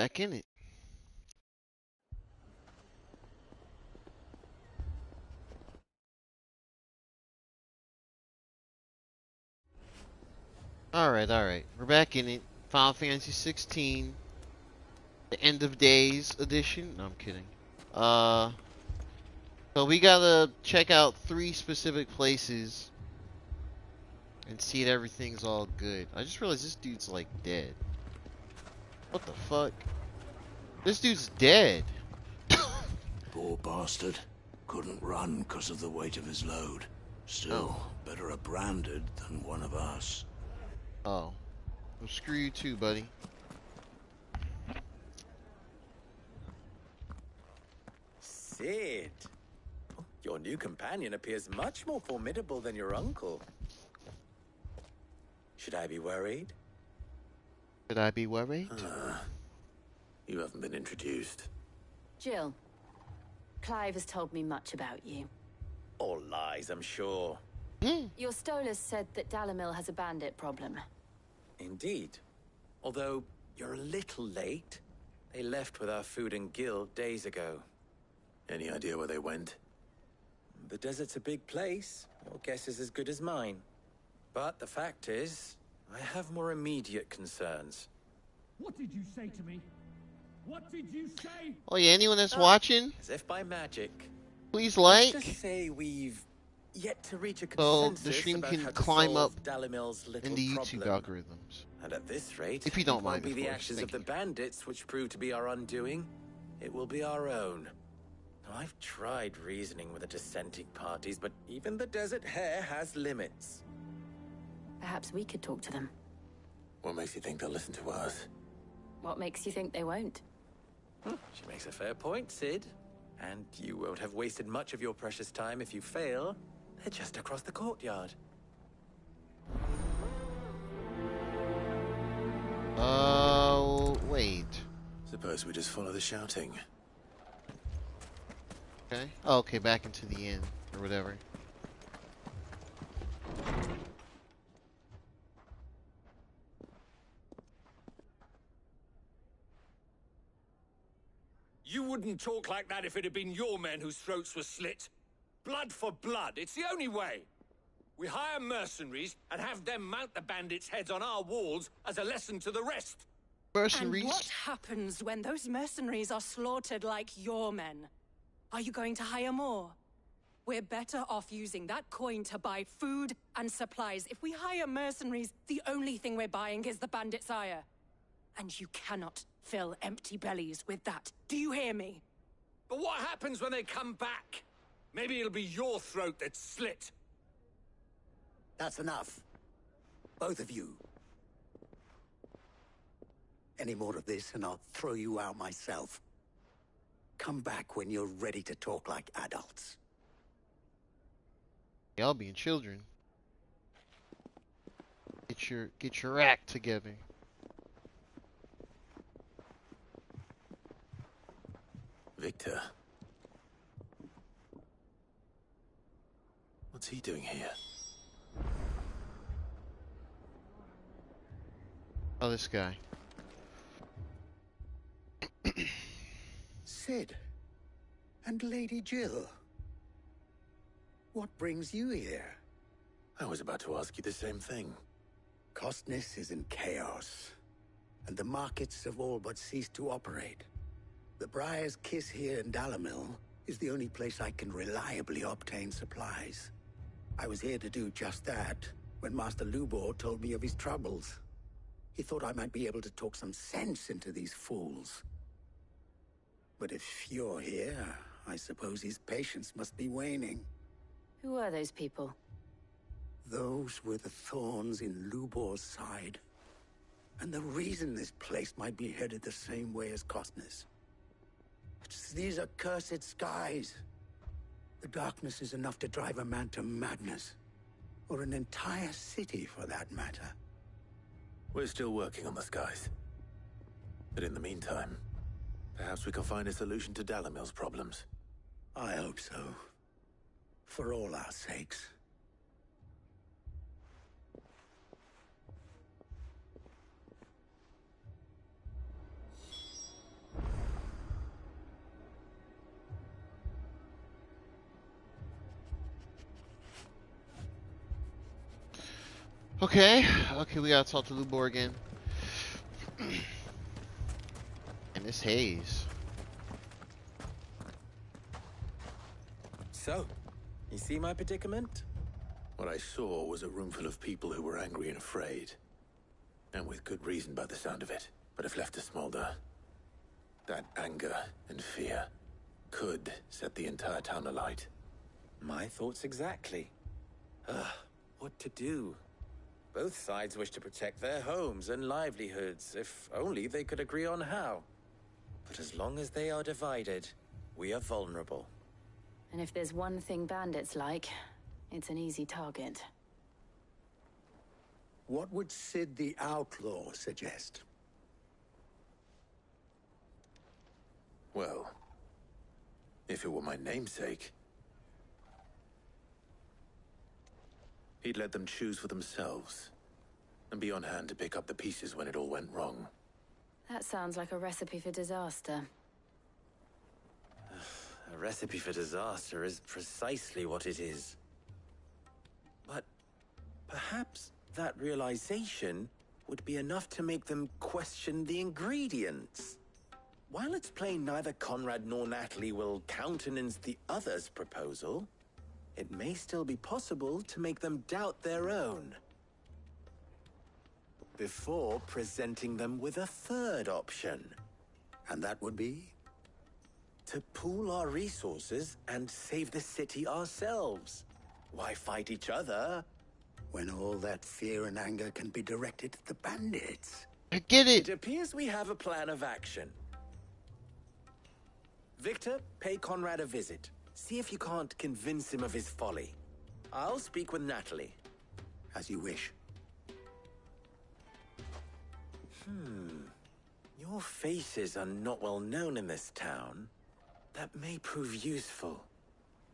back in it. Alright, alright. We're back in it. Final Fantasy 16. The End of Days edition. No, I'm kidding. So we gotta check out 3 specific places and see that everything's all good. I just realized this dude's like dead. What the fuck? This dude's dead. Poor bastard. Couldn't run because of the weight of his load. Still, better a branded than one of us. Oh. Well, screw you too, buddy. Sid. Your new companion appears much more formidable than your uncle. Should I be worried? Should I be worried? You haven't been introduced. Jill, Clive has told me much about you. All lies, I'm sure. Your Stolas said that Dalamil has a bandit problem. Indeed. Although, you're a little late. They left with our food and guild days ago. Any idea where they went? The desert's a big place. Your guess is as good as mine. But the fact is, I have more immediate concerns. What did you say to me? What did you say? Oh yeah, anyone that's watching, As if by magic. please Let's like. just say we've yet to reach a So consensus the stream about can how to climb solve up Dalamil's little in the YouTube problem. algorithms. And at this rate, If you don't it mind, won't be of the course. actions Thank of the bandits which prove to be our undoing. It will be our own. Now, I've tried reasoning with the dissenting parties, but even the Desert Hare has limits. Perhaps we could talk to them. What makes you think they'll listen to us? What makes you think they won't? She makes a fair point, Sid. And you won't have wasted much of your precious time if you fail. They're just across the courtyard. Wait. Suppose we just follow the shouting. Okay. Oh, okay, back into the inn or whatever. You wouldn't talk like that if it had been your men whose throats were slit. Blood for blood, it's the only way. We hire mercenaries and have them mount the bandits' heads on our walls as a lesson to the rest. Mercenaries. And what happens when those mercenaries are slaughtered like your men? Are you going to hire more? We're better off using that coin to buy food and supplies. If we hire mercenaries, the only thing we're buying is the bandits' ire. And you cannot fill empty bellies with that. Do you hear me? But what happens when they come back? Maybe it'll be your throat that's slit. That's enough. Both of you. Any more of this and I'll throw you out myself. Come back when you're ready to talk like adults. Y'all being children. Get your act together. Victor. What's he doing here? Oh, this guy. Sid. And Lady Jill. What brings you here? I was about to ask you the same thing. Costness is in chaos, and the markets have all but ceased to operate. The Briar's Kiss here in Dalamil is the only place I can reliably obtain supplies. I was here to do just that when Master Lubor told me of his troubles. He thought I might be able to talk some sense into these fools. But if you're here, I suppose his patience must be waning. Who are those people? Those were the thorns in Lubor's side. And the reason this place might be headed the same way as Costness. It's these accursed skies. The darkness is enough to drive a man to madness. Or an entire city, for that matter. We're still working on the skies. But in the meantime, perhaps we can find a solution to Dalamil's problems. I hope so. For all our sakes. Okay, okay, we gotta talk to Lubor again. And this haze. So, you see my predicament? What I saw was a room full of people who were angry and afraid. And with good reason by the sound of it. But if left to smolder, that anger and fear could set the entire town alight. My thoughts exactly. What to do? Both sides wish to protect their homes and livelihoods, if only they could agree on how. But as long as they are divided, we are vulnerable. And if there's one thing bandits like, it's an easy target. What would Sid the Outlaw suggest? Well, if it were my namesake, he'd let them choose for themselves, and be on hand to pick up the pieces when it all went wrong. That sounds like a recipe for disaster. A recipe for disaster is precisely what it is. But perhaps that realization would be enough to make them question the ingredients. While it's plain neither Conrad nor Natalie will countenance the other's proposal, it may still be possible to make them doubt their own. Before presenting them with a third option. And that would be? To pool our resources and save the city ourselves. Why fight each other? When all that fear and anger can be directed at the bandits. I get It it! appears we have a plan of action. Victor, pay Conrad a visit. See if you can't convince him of his folly. I'll speak with Natalie. As you wish. Your faces are not well known in this town. That may prove useful.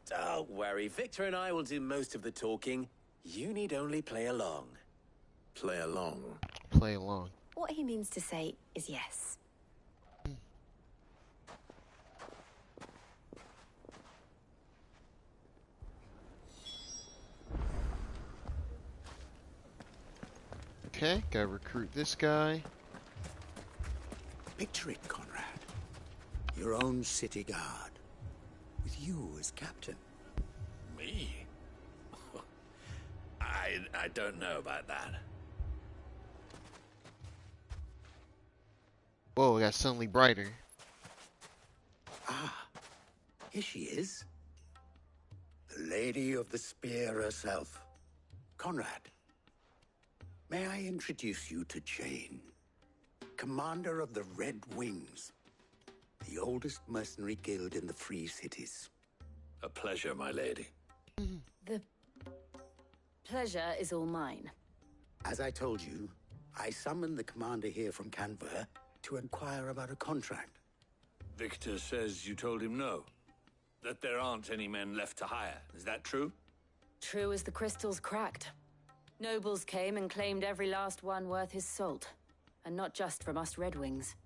Don't worry, Victor and I will do most of the talking. You need only play along. Play along. Play along. What he means to say is yes. Okay, gotta recruit this guy. Picture it, Conrad. Your own city guard. With you as captain. Me? I don't know about that. Whoa, it got suddenly brighter. Ah, here she is. The Lady of the Spear herself. Conrad, may I introduce you to Jane, commander of the Red Wings, the oldest mercenary guild in the Free Cities. A pleasure, my lady. The pleasure is all mine. As I told you, I summoned the commander here from Canberra to inquire about a contract. Victor says you told him no. That there aren't any men left to hire. Is that true? True as the crystals cracked. Nobles came and claimed every last one worth his salt. And not just from us Red Wings.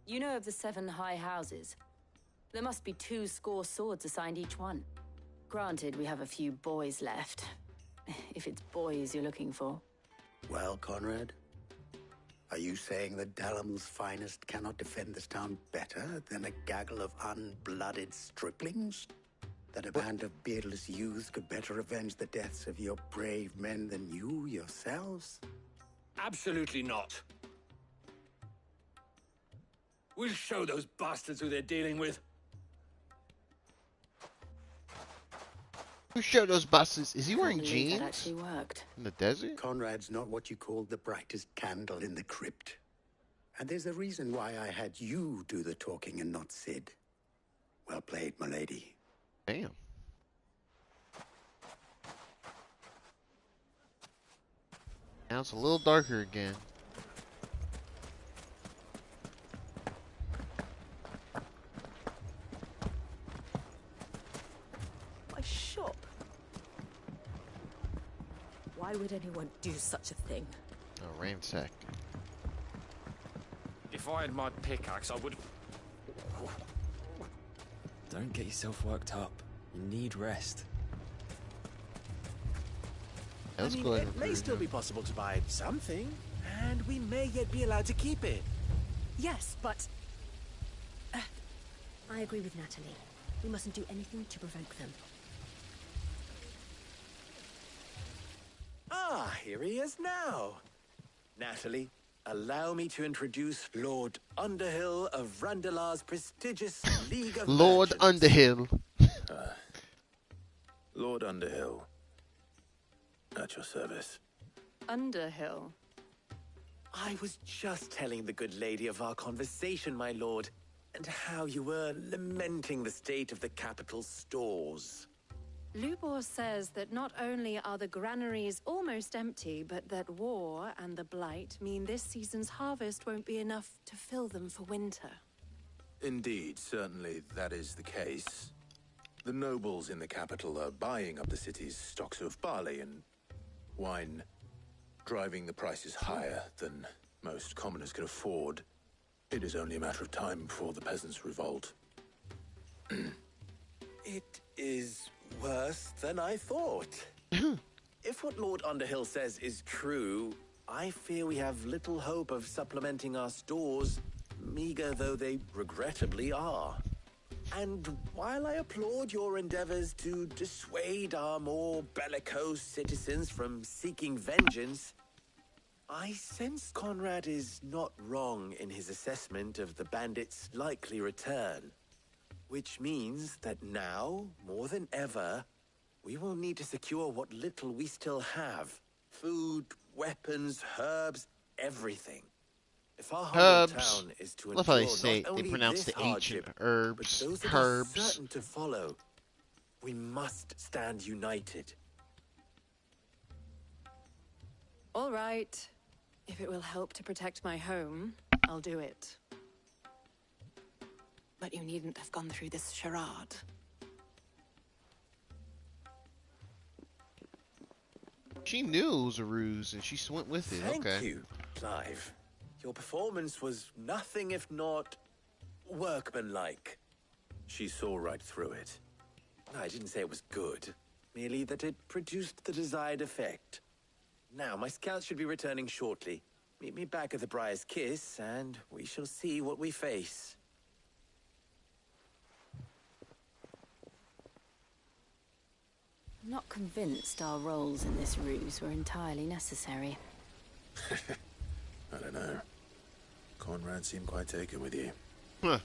You know of the 7 high houses. There must be 2 swords assigned each one. Granted, we have a few boys left. If it's boys you're looking for. Well, Conrad, are you saying that Dalamil's finest cannot defend this town better than a gaggle of unblooded striplings? That a band of beardless youths could better avenge the deaths of your brave men than you yourselves? Absolutely not. We'll show those bastards who they're dealing with. Who showed those buses? Is he wearing Can't believe jeans? that actually worked. In the desert? Conrad's not what you call the brightest candle in the crypt. And there's a reason why I had you do the talking and not Sid. Well played, my lady. Damn. Now it's a little darker again. My shop? Why would anyone do such a thing? Oh, ransacked. If I had my pickaxe, I would. Don't get yourself worked up. You need rest. Let's I mean, go ahead it and may recruit still him. be possible to buy something, and we may yet be allowed to keep it. Yes, but I agree with Natalie. We mustn't do anything to provoke them. Ah, here he is now. Natalie, allow me to introduce Lord Underhill of Randalar's prestigious League of Lord Merchants. Underhill. Lord Underhill. At your service. Underhill. I was just telling the good lady of our conversation, my lord, and how you were lamenting the state of the capital's stores. Lubor says that not only are the granaries almost empty, but that war and the blight mean this season's harvest won't be enough to fill them for winter. Indeed, certainly that is the case. The nobles in the capital are buying up the city's stocks of barley and wine, driving the prices higher than most commoners can afford. It is only a matter of time before the peasants revolt. It is worse than I thought. If what Lord Underhill says is true, I fear we have little hope of supplementing our stores, meager though they regrettably are. And while I applaud your endeavors to dissuade our more bellicose citizens from seeking vengeance, I sense Conrad is not wrong in his assessment of the bandits' likely return. Which means that now, more than ever, we will need to secure what little we still have. Food, weapons, herbs, everything. If our humble Herbs. town is to I love how they endure say not only they pronounce this the H in hardship, herbs. but those that Herbs. are certain to follow, we must stand united. All right. If it will help to protect my home, I'll do it. But you needn't have gone through this charade. She knew it was a ruse and she went with it. Thank Okay. you, Clive. Your performance was nothing if not workmanlike. She saw right through it. I didn't say it was good, merely that it produced the desired effect. Now, my scouts should be returning shortly. Meet me back at the Briar's Kiss, and we shall see what we face. I'm not convinced our roles in this ruse were entirely necessary. I don't know. Conrad seemed quite taken with you. Huh.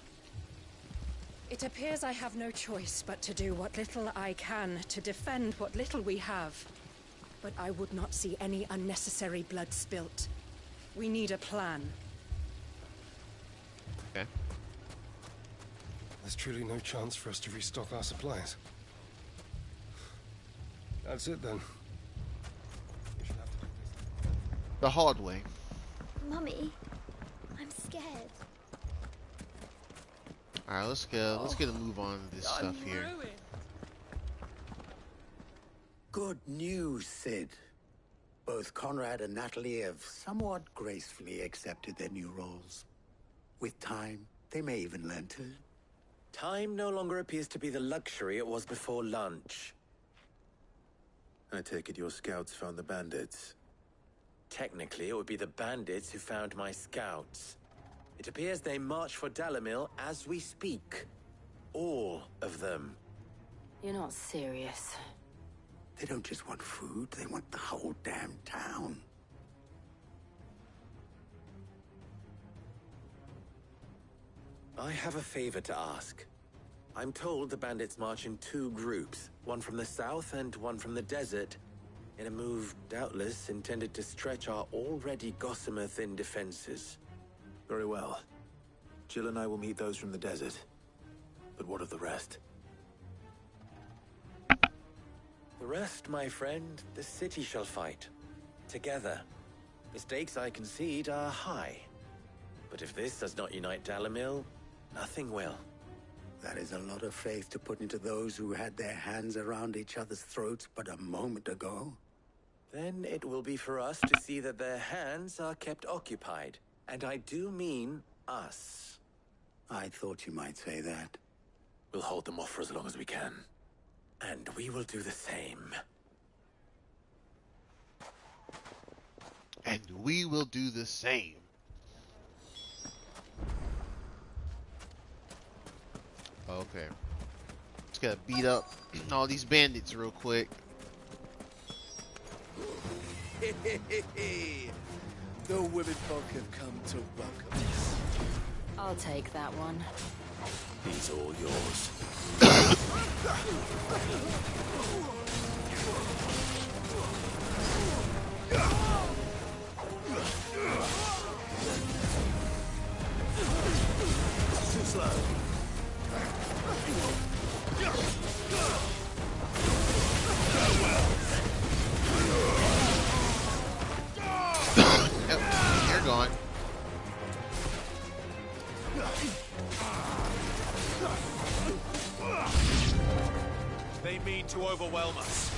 It appears I have no choice but to do what little I can to defend what little we have. But I would not see any unnecessary blood spilt. We need a plan. Okay. There's truly no chance for us to restock our supplies. That's it then. We should have to do this. The hard way. Mummy, I'm scared. Alright, let's get a move on to this stuff here. Good news, Sid. Both Conrad and Natalie have somewhat gracefully accepted their new roles. With time, they may even learn to. Time no longer appears to be the luxury it was before lunch. I take it your scouts found the bandits. Technically, it would be the bandits who found my scouts. It appears they march for Dalamil as we speak. All of them. You're not serious. They don't just want food, they want the whole damn town. I have a favor to ask. I'm told the bandits march in two groups, one from the south and one from the desert, in a move doubtless intended to stretch our already gossamer-thin defenses. Very well. Jill and I will meet those from the desert. But what of the rest? The rest, my friend, the city shall fight. Together. The stakes, I concede, are high. But if this does not unite Dalamil, nothing will. That is a lot of faith to put into those who had their hands around each other's throats but a moment ago. Then it will be for us to see that their hands are kept occupied. And I do mean us. I thought you might say that. We'll hold them off for as long as we can. And we will do the same. and we will do the same. Okay. Just gotta beat up all these bandits real quick. The women folk have come to welcome us. I'll take that one. He's all yours. Too slow. Yep, you're gone. They mean to overwhelm us.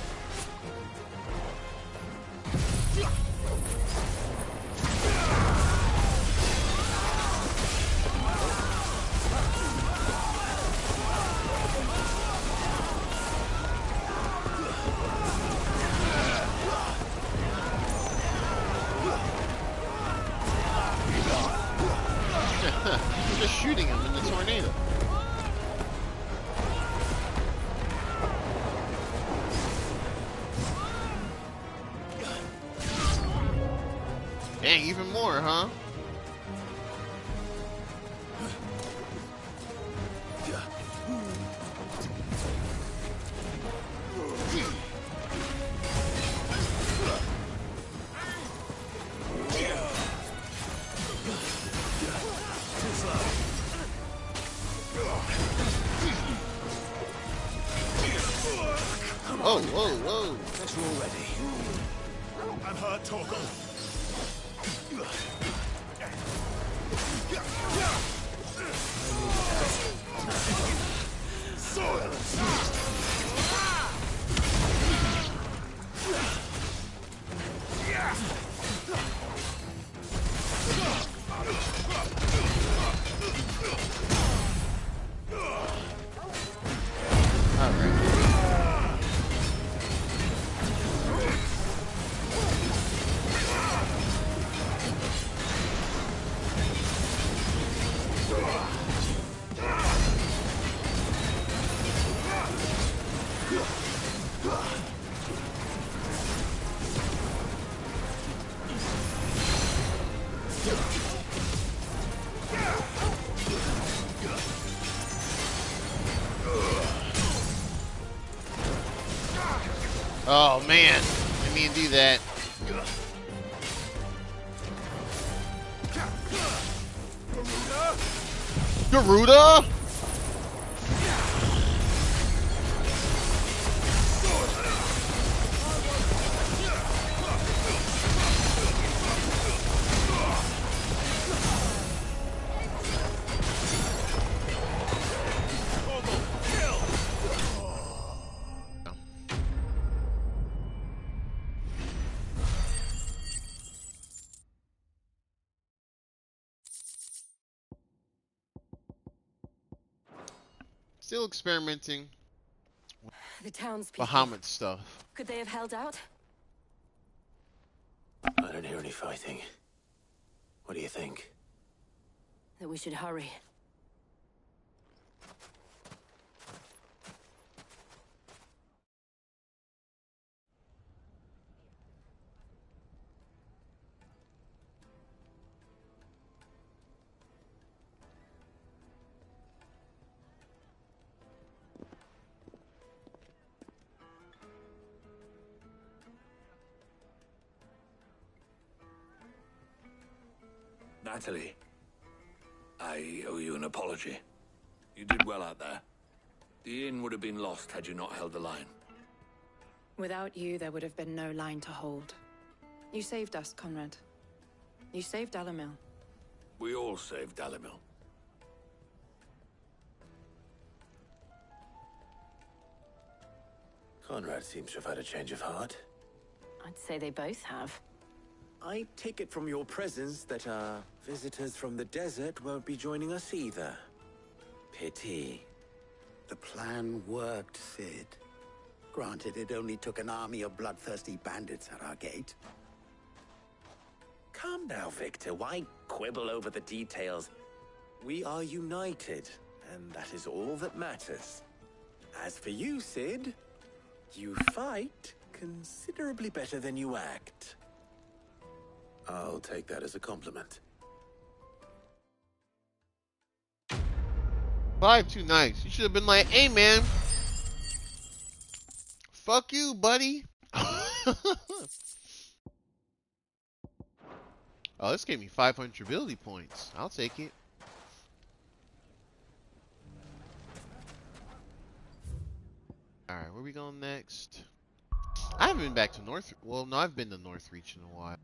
We're just shooting him in the tornado. Dang, even more, huh? Whoa, whoa, whoa. That's all ready. I'm hurt, Torgal. Oh man, didn't mean to do that. Garuda? Still experimenting The townspeople. Bahamut stuff. Could they have held out? I don't hear any fighting. What do you think? That we should hurry. Natalie, I owe you an apology. You did well out there. The inn would have been lost had you not held the line. Without you, there would have been no line to hold. You saved us, Conrad. You saved Alamil. We all saved Dalimil. Conrad seems to have had a change of heart. I'd say they both have. I take it from your presence that our visitors from the desert won't be joining us either. Pity. The plan worked, Sid. Granted, it only took an army of bloodthirsty bandits at our gate. Calm now, Victor. Why quibble over the details? We are united, and that is all that matters. As for you, Sid, you fight considerably better than you act. I'll take that as a compliment. 5 too nice. You should have been like, hey man, fuck you, buddy. Oh, this gave me 500 ability points. I'll take it. Alright, where we going next? I haven't been back to North... Well, no, I've been to Northreach in a while.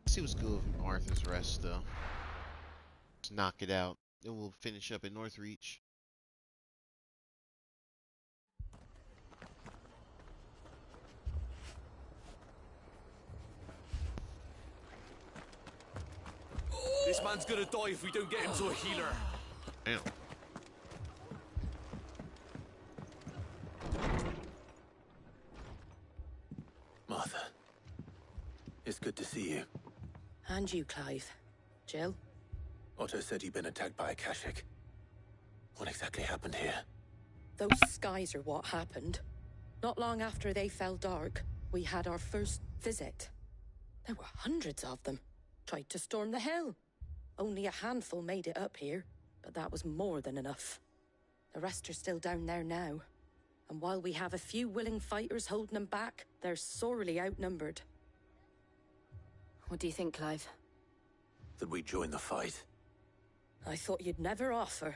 Let's see what's good with Arthur's Rest, though. Let's knock it out. Then we'll finish up at Northreach. This man's gonna die if we don't get him to a healer. Damn. Martha, it's good to see you. And you, Clive. Jill? Otto said you'd been attacked by a Kashik. What exactly happened here? Those skies are what happened. Not long after they fell dark, we had our first visit. There were hundreds of them. Tried to storm the hill. Only a handful made it up here, but that was more than enough. The rest are still down there now. And while we have a few willing fighters holding them back, they're sorely outnumbered. What do you think, Clive? That we join the fight? I thought you'd never offer.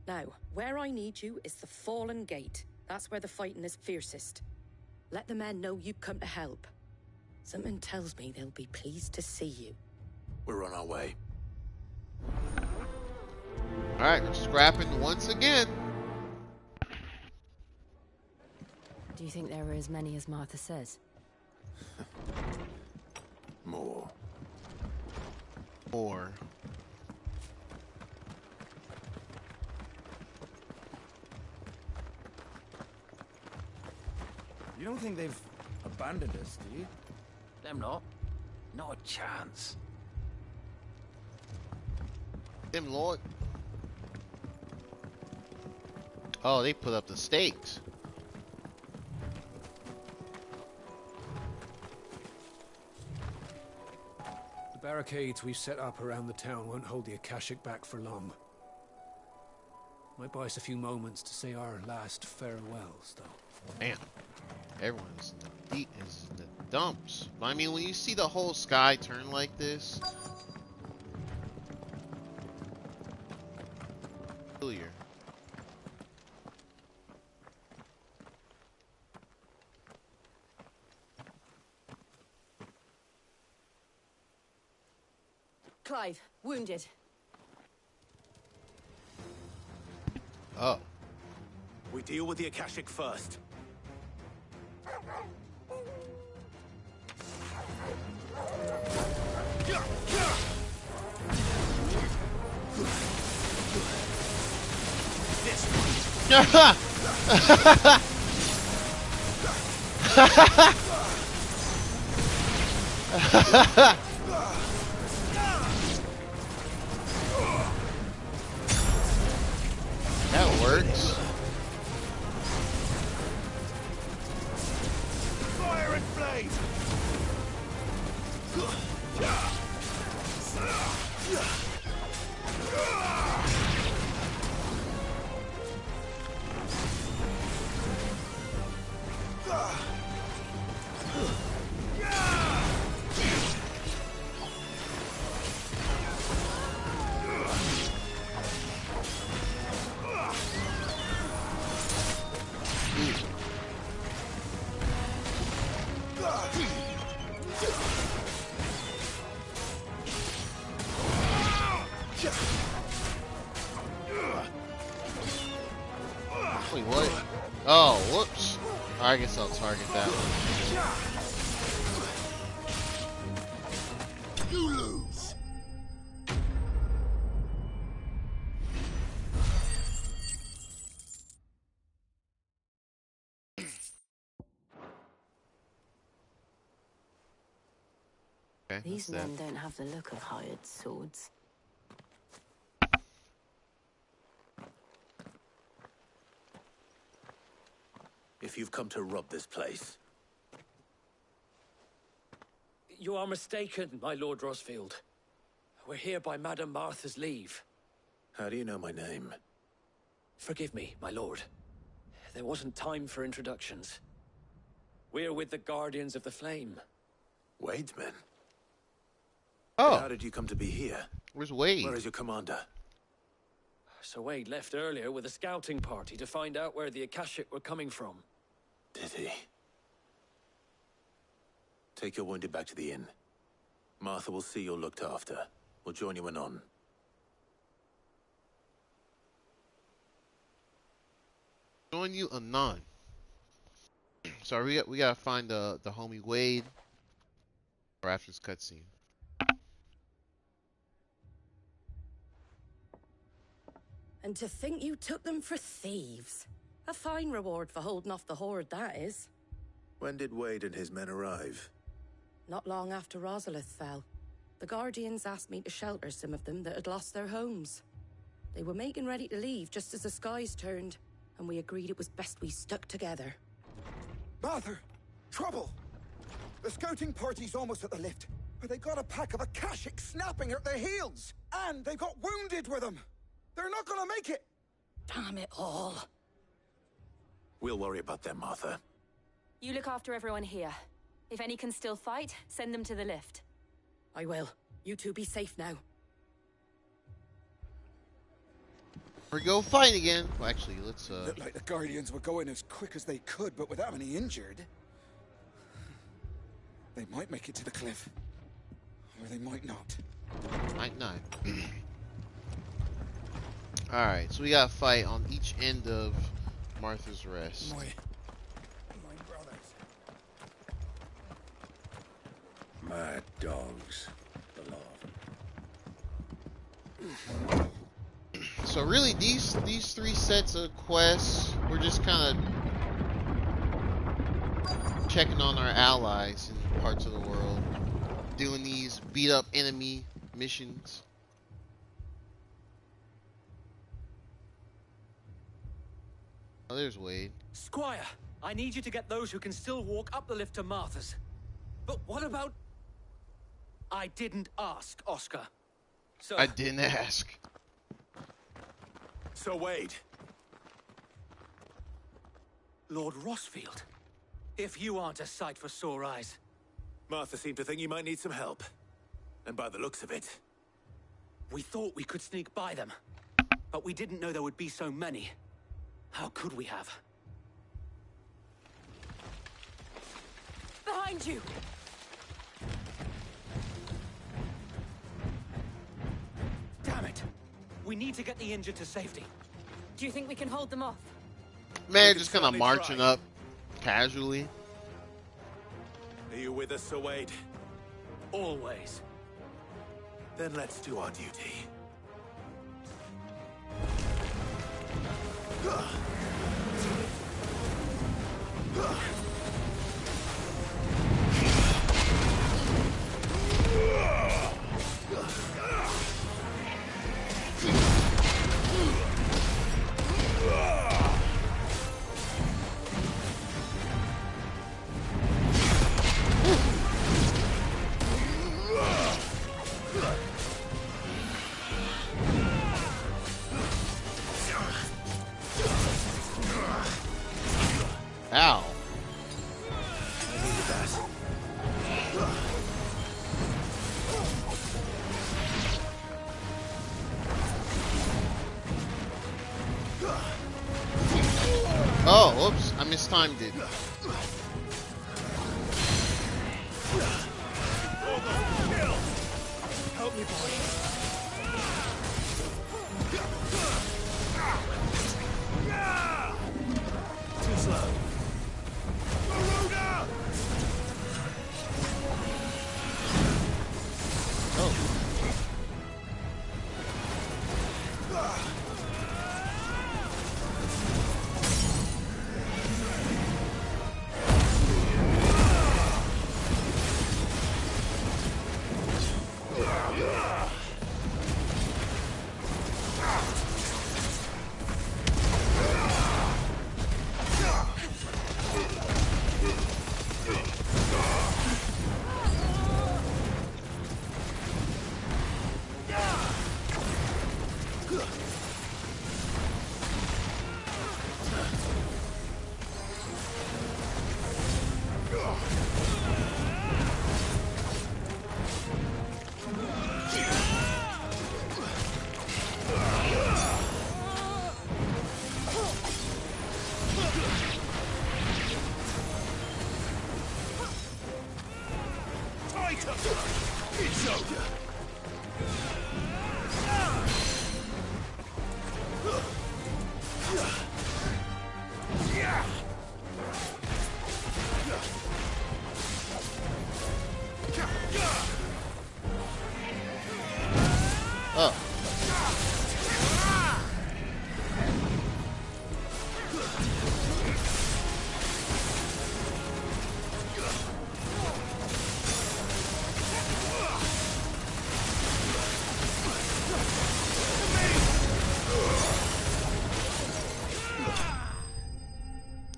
Now, where I need you is the Fallen Gate. That's where the fighting is fiercest. Let the men know you've come to help. Something tells me they'll be pleased to see you. We're on our way. Alright, we're scrapping once again. Do you think there were as many as Martha says? More. More. You don't think they've abandoned us, do you? Them not. Not a chance. Them Lord. Oh, they put up the stakes. The barricades we've set up around the town won't hold the Akashic back for long. Might buy us a few moments to say our last farewells, though. Man, everyone's in the dumps. I mean, when you see the whole sky turn like this, familiar. Clive, wounded. Oh. We deal with the Akashic first. That works. Fire and blade! Wait, what? Oh, whoops. I guess I'll target that one. You lose! Okay, These that's men that. don't have the look of hired swords. If you've come to rob this place, You are mistaken, my Lord Rosfield. We're here by Madame Martha's leave. how do you know my name? Forgive me, my lord. There wasn't time for introductions. We're with the Guardians of the Flame. Wade's men? Oh. How did you come to be here? Where's Wade? Where is your commander? Sir Wade left earlier with a scouting party to find out where the Akashic were coming from. Did he? Take your wounded back to the inn. Martha will see you're looked after. We'll join you anon. Join you anon. So we gotta find the homie Wade. Or after this cutscene. And to think you took them for thieves. A fine reward for holding off the horde, that is. When did Wade and his men arrive? Not long after Rosalith fell. The Guardians asked me to shelter some of them that had lost their homes. They were making ready to leave just as the skies turned, and we agreed it was best we stuck together. Martha! Trouble! The scouting party's almost at the lift, but they got a pack of Akashic snapping at their heels! And they've got wounded with them! They're not gonna make it! Damn it all. We'll worry about them, Martha. You look after everyone here. If any can still fight, send them to the lift. I will. You two be safe now. We go fight again. Well, actually, let's Looked like the Guardians were going as quick as they could, but without any injured. They might make it to the cliff. Or they might not. Might not. Alright, so we gotta fight on each end of Martha's Rest. My brothers. Mad dogs. So really, these three sets of quests, we're just kind of checking on our allies in parts of the world, doing these beat up enemy missions. Oh, there's Wade. Squire, I need you to get those who can still walk up the lift to Martha's. But what about... I didn't ask, Oscar. So... I didn't ask. So Wade. Lord Rosfield, if you aren't a sight for sore eyes. Martha seemed to think you might need some help. And by the looks of it... We thought we could sneak by them. But we didn't know there would be so many. How could we have? Behind you! Damn it! We need to get the injured to safety. Do you think we can hold them off? Man, just kind of marching up casually. Are you with us, Sir Wade? Always. Then let's do our duty. Ow. Oh, whoops, I mistimed it. Help me, boy. Too slow.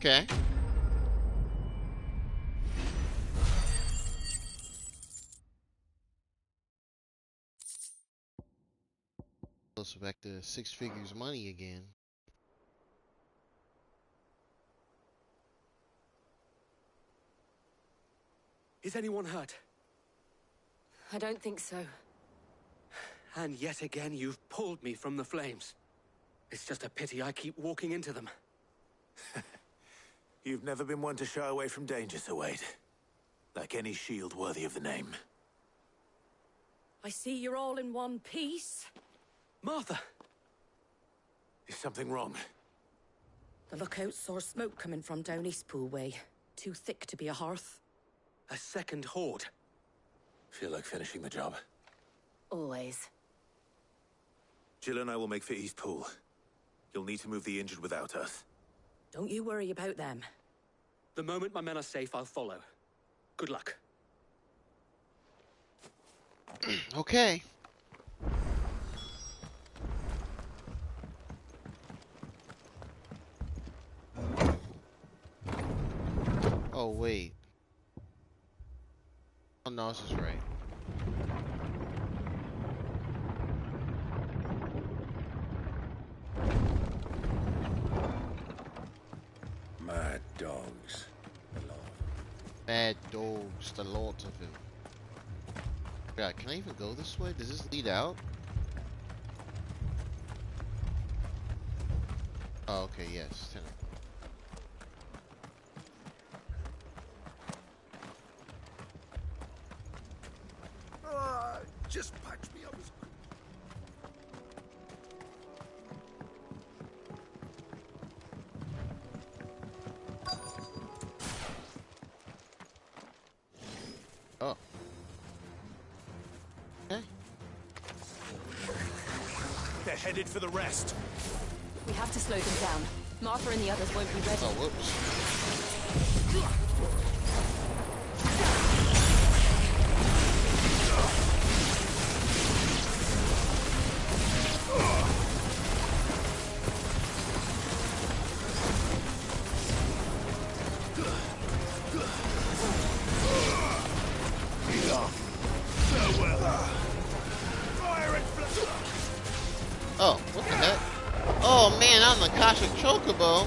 Okay. So back to 6 figures money again. Is anyone hurt? I don't think so. And yet again, you've pulled me from the flames. It's just a pity I keep walking into them. You've never been one to shy away from danger, Sir Wade. Like any shield worthy of the name. I see you're all in one piece. Martha! Is something wrong? The lookout saw smoke coming from down Eastpool way. Too thick to be a hearth. A second horde. Feel like finishing the job. Always. Jill and I will make for Eastpool. You'll need to move the injured without us. Don't you worry about them. The moment my men are safe, I'll follow. Good luck. Okay. Oh, wait. Oh, no, this is right. Mad dogs. Bad dogs, the lot of them. God, can I even go this way? Does this lead out? Oh, okay, yes. Just patch me up. Oh. Okay. They're headed for the rest. We have to slow them down. Martha and the others won't be ready. Oh, whoops. Oh, what the heck? Oh man, I'm the Akashic Chocobo.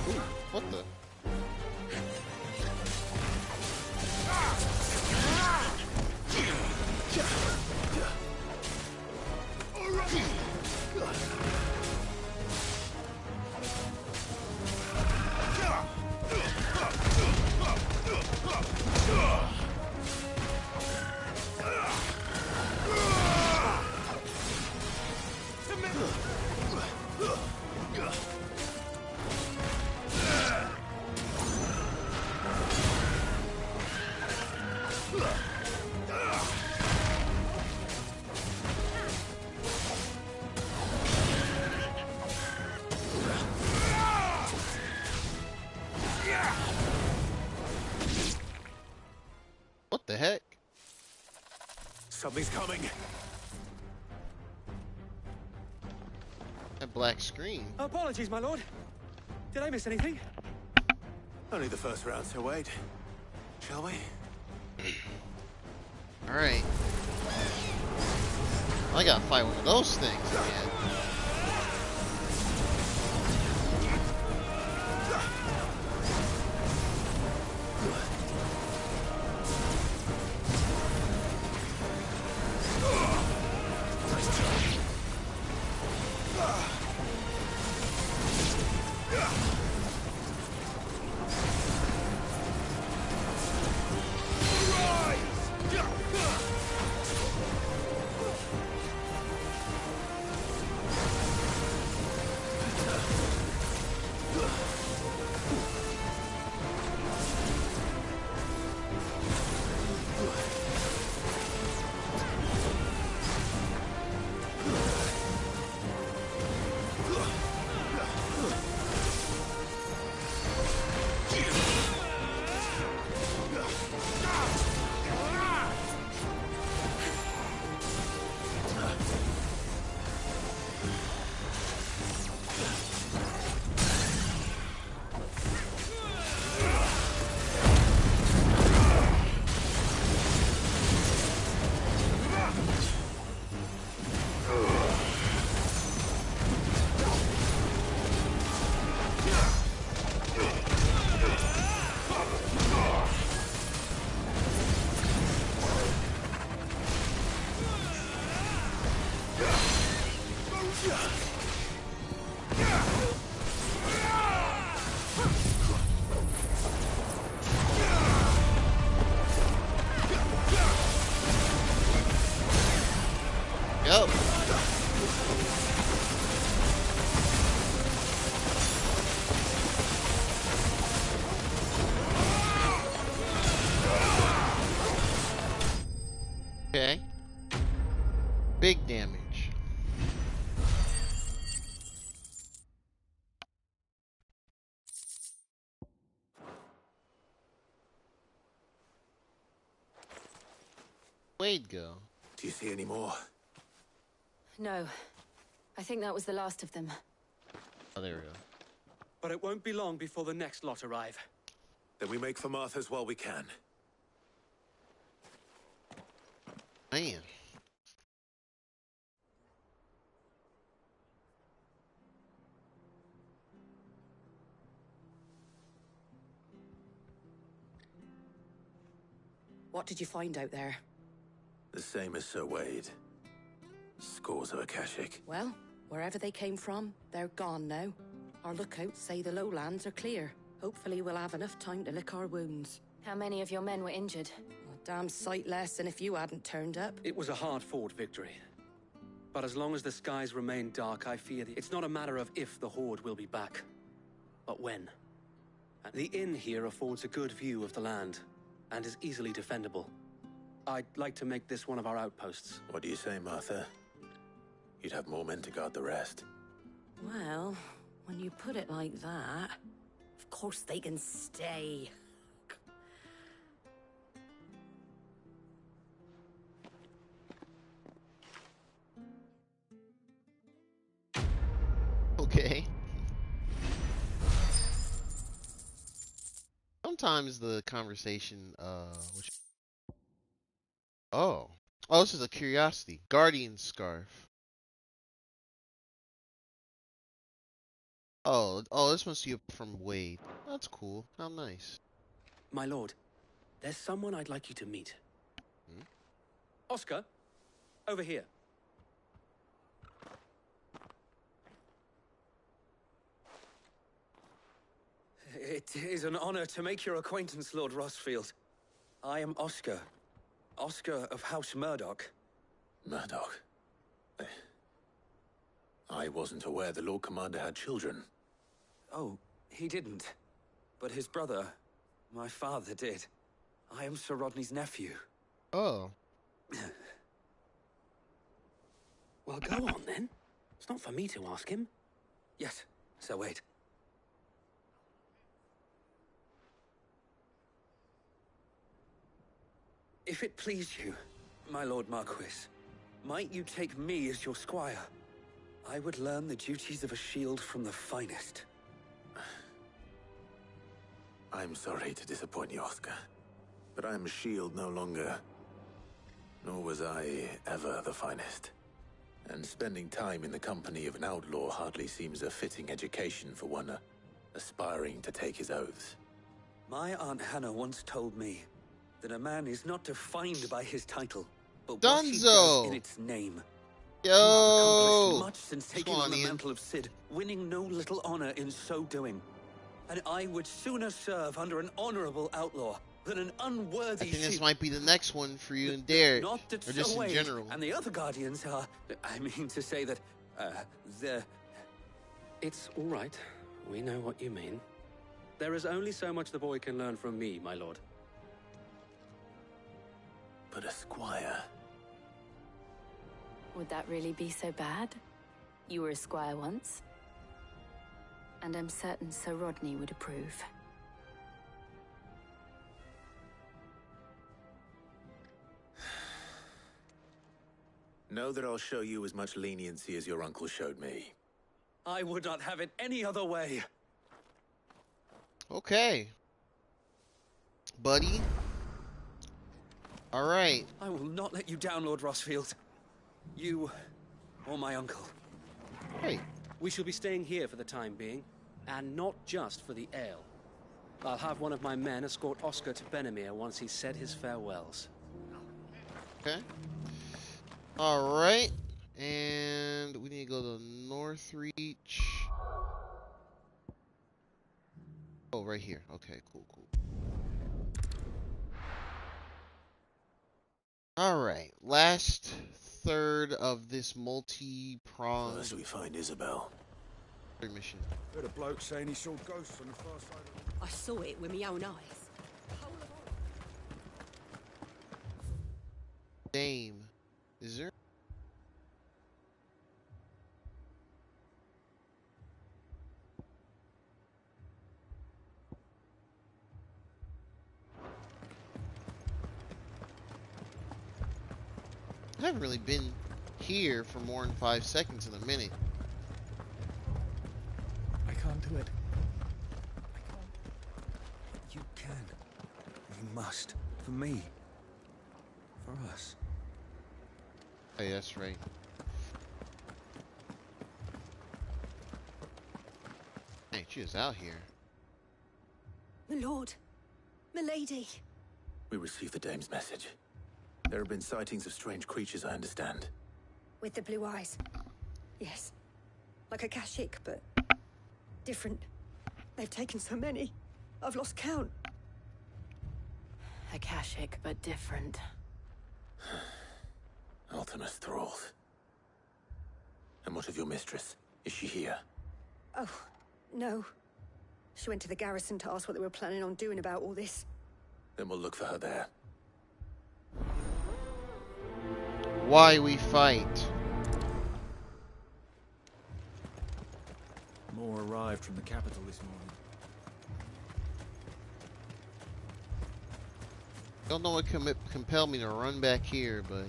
Ooh, what the? What the heck? Something's coming. That black screen. Apologies, my lord. Did I miss anything? Only the first round, Sir Wade. Shall we? Alright. I gotta fight one of those things again. Okay. Big damage. Wade go? Do you see any more? No. I think that was the last of them. Oh, there we go. But it won't be long before the next lot arrive. Then we make for Martha's while we can. Man. What did you find out there? The same as Sir Wade. Scores of Akashic. Well, wherever they came from, they're gone now. Our lookouts say the lowlands are clear. Hopefully we'll have enough time to lick our wounds. How many of your men were injured? A damn sight less than if you hadn't turned up. It was a hard-fought victory. But as long as the skies remain dark, I fear it's not a matter of if the Horde will be back, but when. The inn here affords a good view of the land, and is easily defendable. I'd like to make this one of our outposts. What do you say, Martha? You'd have more men to guard the rest. Well, when you put it like that, of course they can stay. Okay. Sometimes the conversation, Oh, this is a curiosity. Guardian scarf. Oh, this must be from Wade. That's cool. How nice. My lord, there's someone I'd like you to meet. Hmm? Oscar, over here. It is an honor to make your acquaintance, Lord Rossfield. I am Oscar. Oscar of House Murdoch. Murdoch? I wasn't aware the Lord Commander had children. Oh, he didn't. But his brother, my father, did. I am Sir Rodney's nephew. Oh. Well, go on then. It's not for me to ask him. Yes, Sir Wade. If it please you, my Lord Marquis, might you take me as your squire? I would learn the duties of a shield from the finest. I'm sorry to disappoint you, Oscar. But I am a shield no longer. Nor was I ever the finest. And spending time in the company of an outlaw hardly seems a fitting education for one aspiring to take his oaths. My Aunt Hannah once told me that a man is not defined by his title, but Dunzo! what he does in its name. Yo! You have accomplished much since taking on the Ian? mantle of Cid, winning no little honor in so doing. And I would sooner serve under an honorable outlaw than an unworthy I think this sheep. might be the next one for you and Derek. Not that Or just Sir in Wade general. and the other guardians are... I mean to say that, they're... It's all right. We know what you mean. There is only so much the boy can learn from me, my lord. But a squire... Would that really be so bad? You were a squire once. And I'm certain Sir Rodney would approve. Know that I'll show you as much leniency as your uncle showed me. I would not have it any other way. Okay. Buddy. Alright. I will not let you down, Lord Rossfield. You or my uncle. Hey. We shall be staying here for the time being, and not just for the ale. I'll have one of my men escort Oscar to Benamir once he's said his farewells. Okay. Alright. And we need to go to Northreach. Oh, right here. Okay, cool. Alright. Last third of this multi-pronged... First we find Isabel. Mission. Heard a bloke saying he saw ghosts on the far side of the... I saw it with my own eyes. Dame. haven't really been here for more than 5 seconds in a minute. I can't do it. I can't. You can. You must. For me. For us. Hey, that's right. Hey, she is out here. My lord. Milady. We received the dame's message. There have been sightings of strange creatures, I understand. With the blue eyes. Yes. Like a Kashik, but different. They've taken so many. I've lost count. Akashic, but different. Ultimus thralls. And what of your mistress? Is she here? Oh, no. She went to the garrison to ask what they were planning on doing about all this. Then we'll look for her there. Why we fight? More arrived from the capital this morning. Don't know what compelled me to run back here, but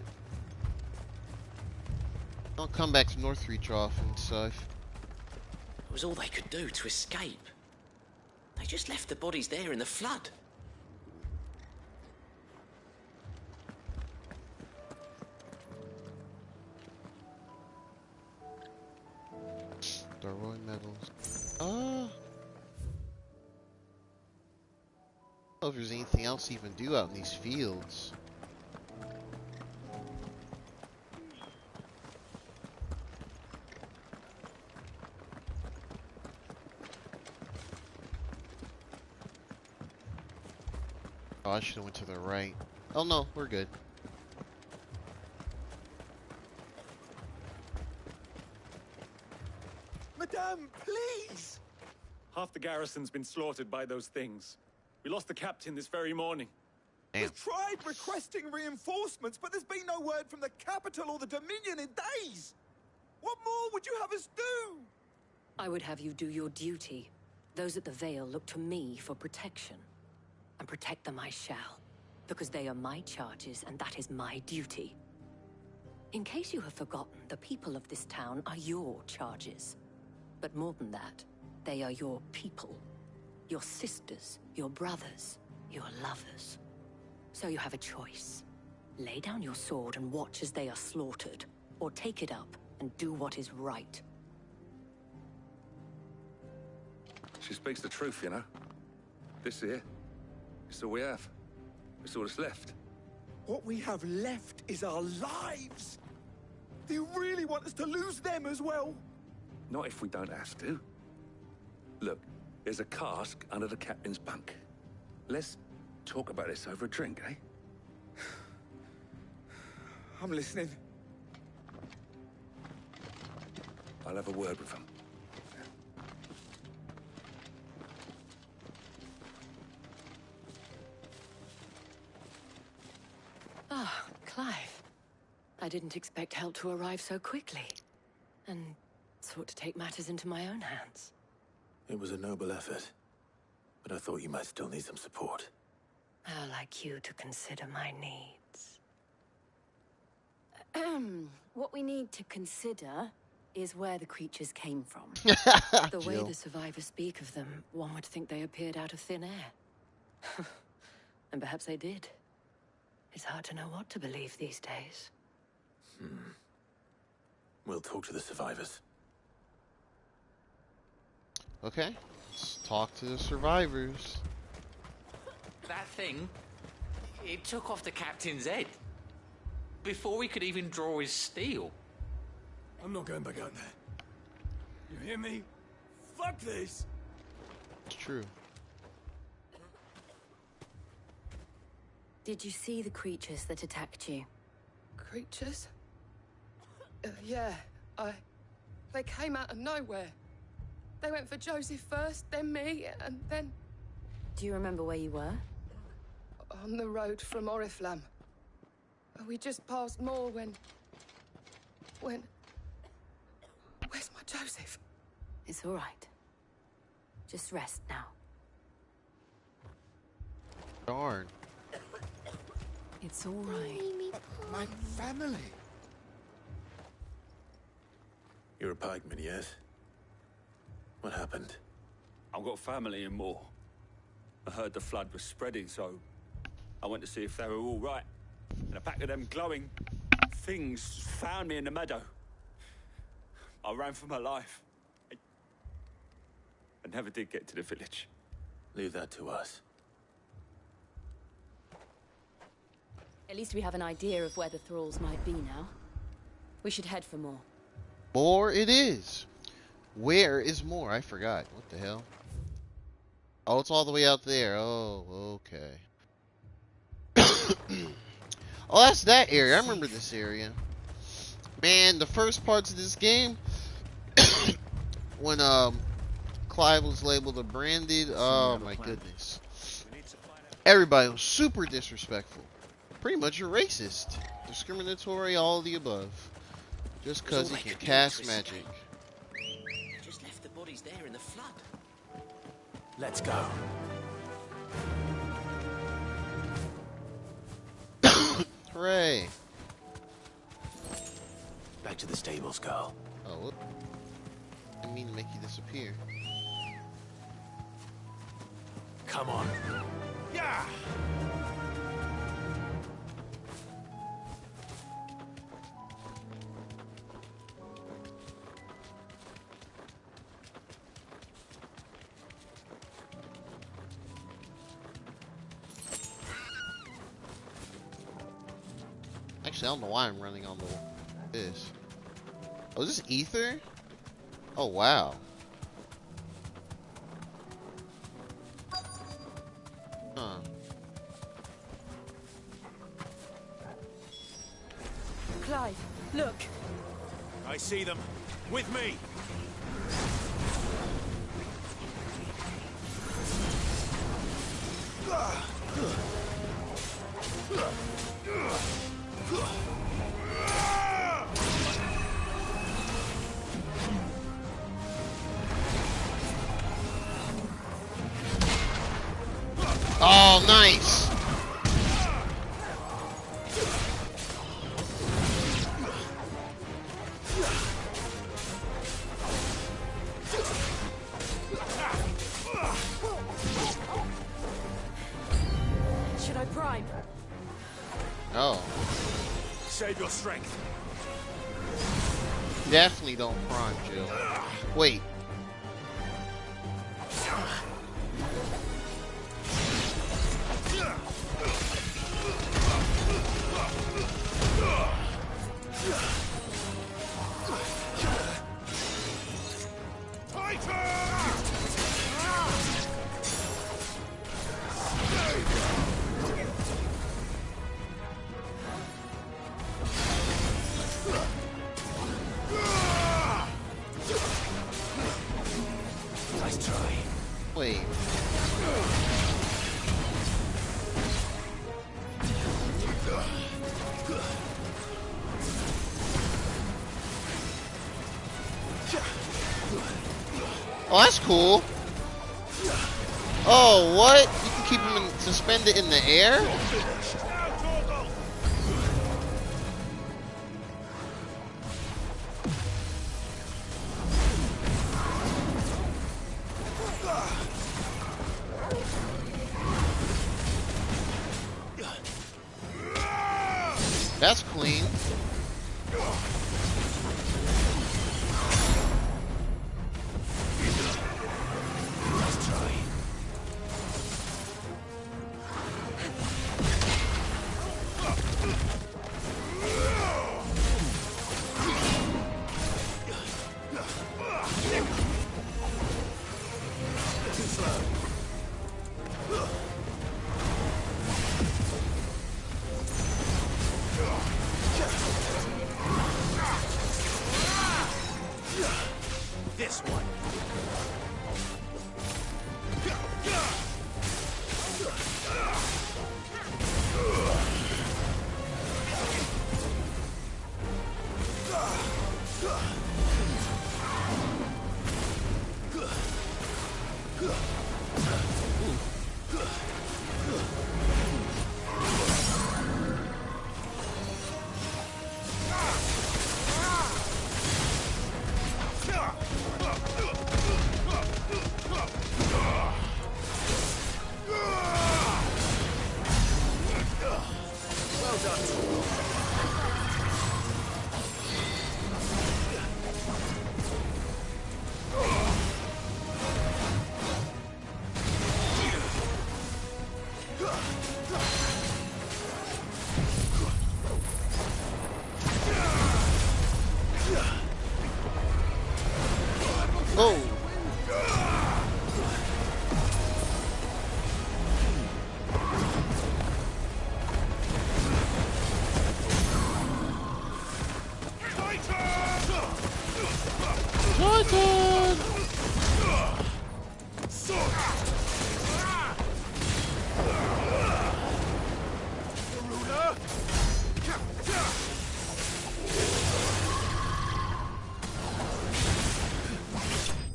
I'll come back to Northreach often, so It was all they could do to escape. They just left the bodies there in the flood. Darroy medals. I don't know if there's anything else to even do out in these fields. Oh, I should have went to the right. Oh no, we're good. Madame, please! Half the garrison's been slaughtered by those things. We lost the captain this very morning. Damn. We've tried requesting reinforcements, but there's been no word from the capital or the Dominion in days! What more would you have us do? I would have you do your duty. Those at the Vale look to me for protection. And protect them I shall. Because they are my charges, and that is my duty. In case you have forgotten, the people of this town are your charges. But more than that, they are your people. Your sisters, your brothers, your lovers. So you have a choice. Lay down your sword and watch as they are slaughtered, or take it up and do what is right. She speaks the truth, you know. This here, it's all we have. It's all that's left. What we have left is our lives! Do you really want us to lose them as well? Not if we don't have to. Look, there's a cask under the captain's bunk. Let's talk about this over a drink, eh? I'm listening. I'll have a word with him. Ah, Clive. I didn't expect help to arrive so quickly. And sought to take matters into my own hands. It was a noble effort, but I thought you might still need some support. How like you to consider my needs. What we need to consider is where the creatures came from. The way the survivors speak of them, one would think they appeared out of thin air. And perhaps they did. It's hard to know what to believe these days. We'll talk to the survivors. Okay, let's talk to the survivors. That thing, it took off the captain's head. Before we could even draw his steel. I'm not going back out there. You hear me? Fuck this! It's true. Did you see the creatures that attacked you? Creatures? Yeah, they came out of nowhere. They went for Joseph first, then me, and then... Do you remember where you were? On the road from Oriflamme. We just passed Moor when... Where's my Joseph? It's all right. Just rest now. Darn. It's all right. My family. You're a pikeman, yes? What happened? I've got family in Moor. I heard the flood was spreading, so I went to see if they were all right. And a pack of them glowing things found me in the meadow. I ran for my life. I never did get to the village. Leave that to us. At least we have an idea of where the thralls might be now. We should head for more. More it is. Where is more? I forgot. What the hell? Oh, it's all the way out there. Oh, okay. Oh, that's that area. I remember this area. Man, the first parts of this game, when Clive was labeled a branded, oh my goodness. Everybody was super disrespectful. Pretty much a racist. Discriminatory, all of the above. Just because he can cast magic. Just left the bodies there in the flood. Let's go. Hooray. Back to the stables, girl. Oh, whoop. I didn't mean to make you disappear. Come on. Yeah! Actually, I don't know why I'm running on this. Oh, is this ether? Oh, wow. Huh. Clive, look. I see them. With me. Oh, nice. Should I prime? Oh. Save your strength. Definitely don't prime, Jill. Wait. Nice try. Wait. Oh, that's cool. Oh, what? You can keep him suspended in the air? That's clean. This one. Oh. Titan!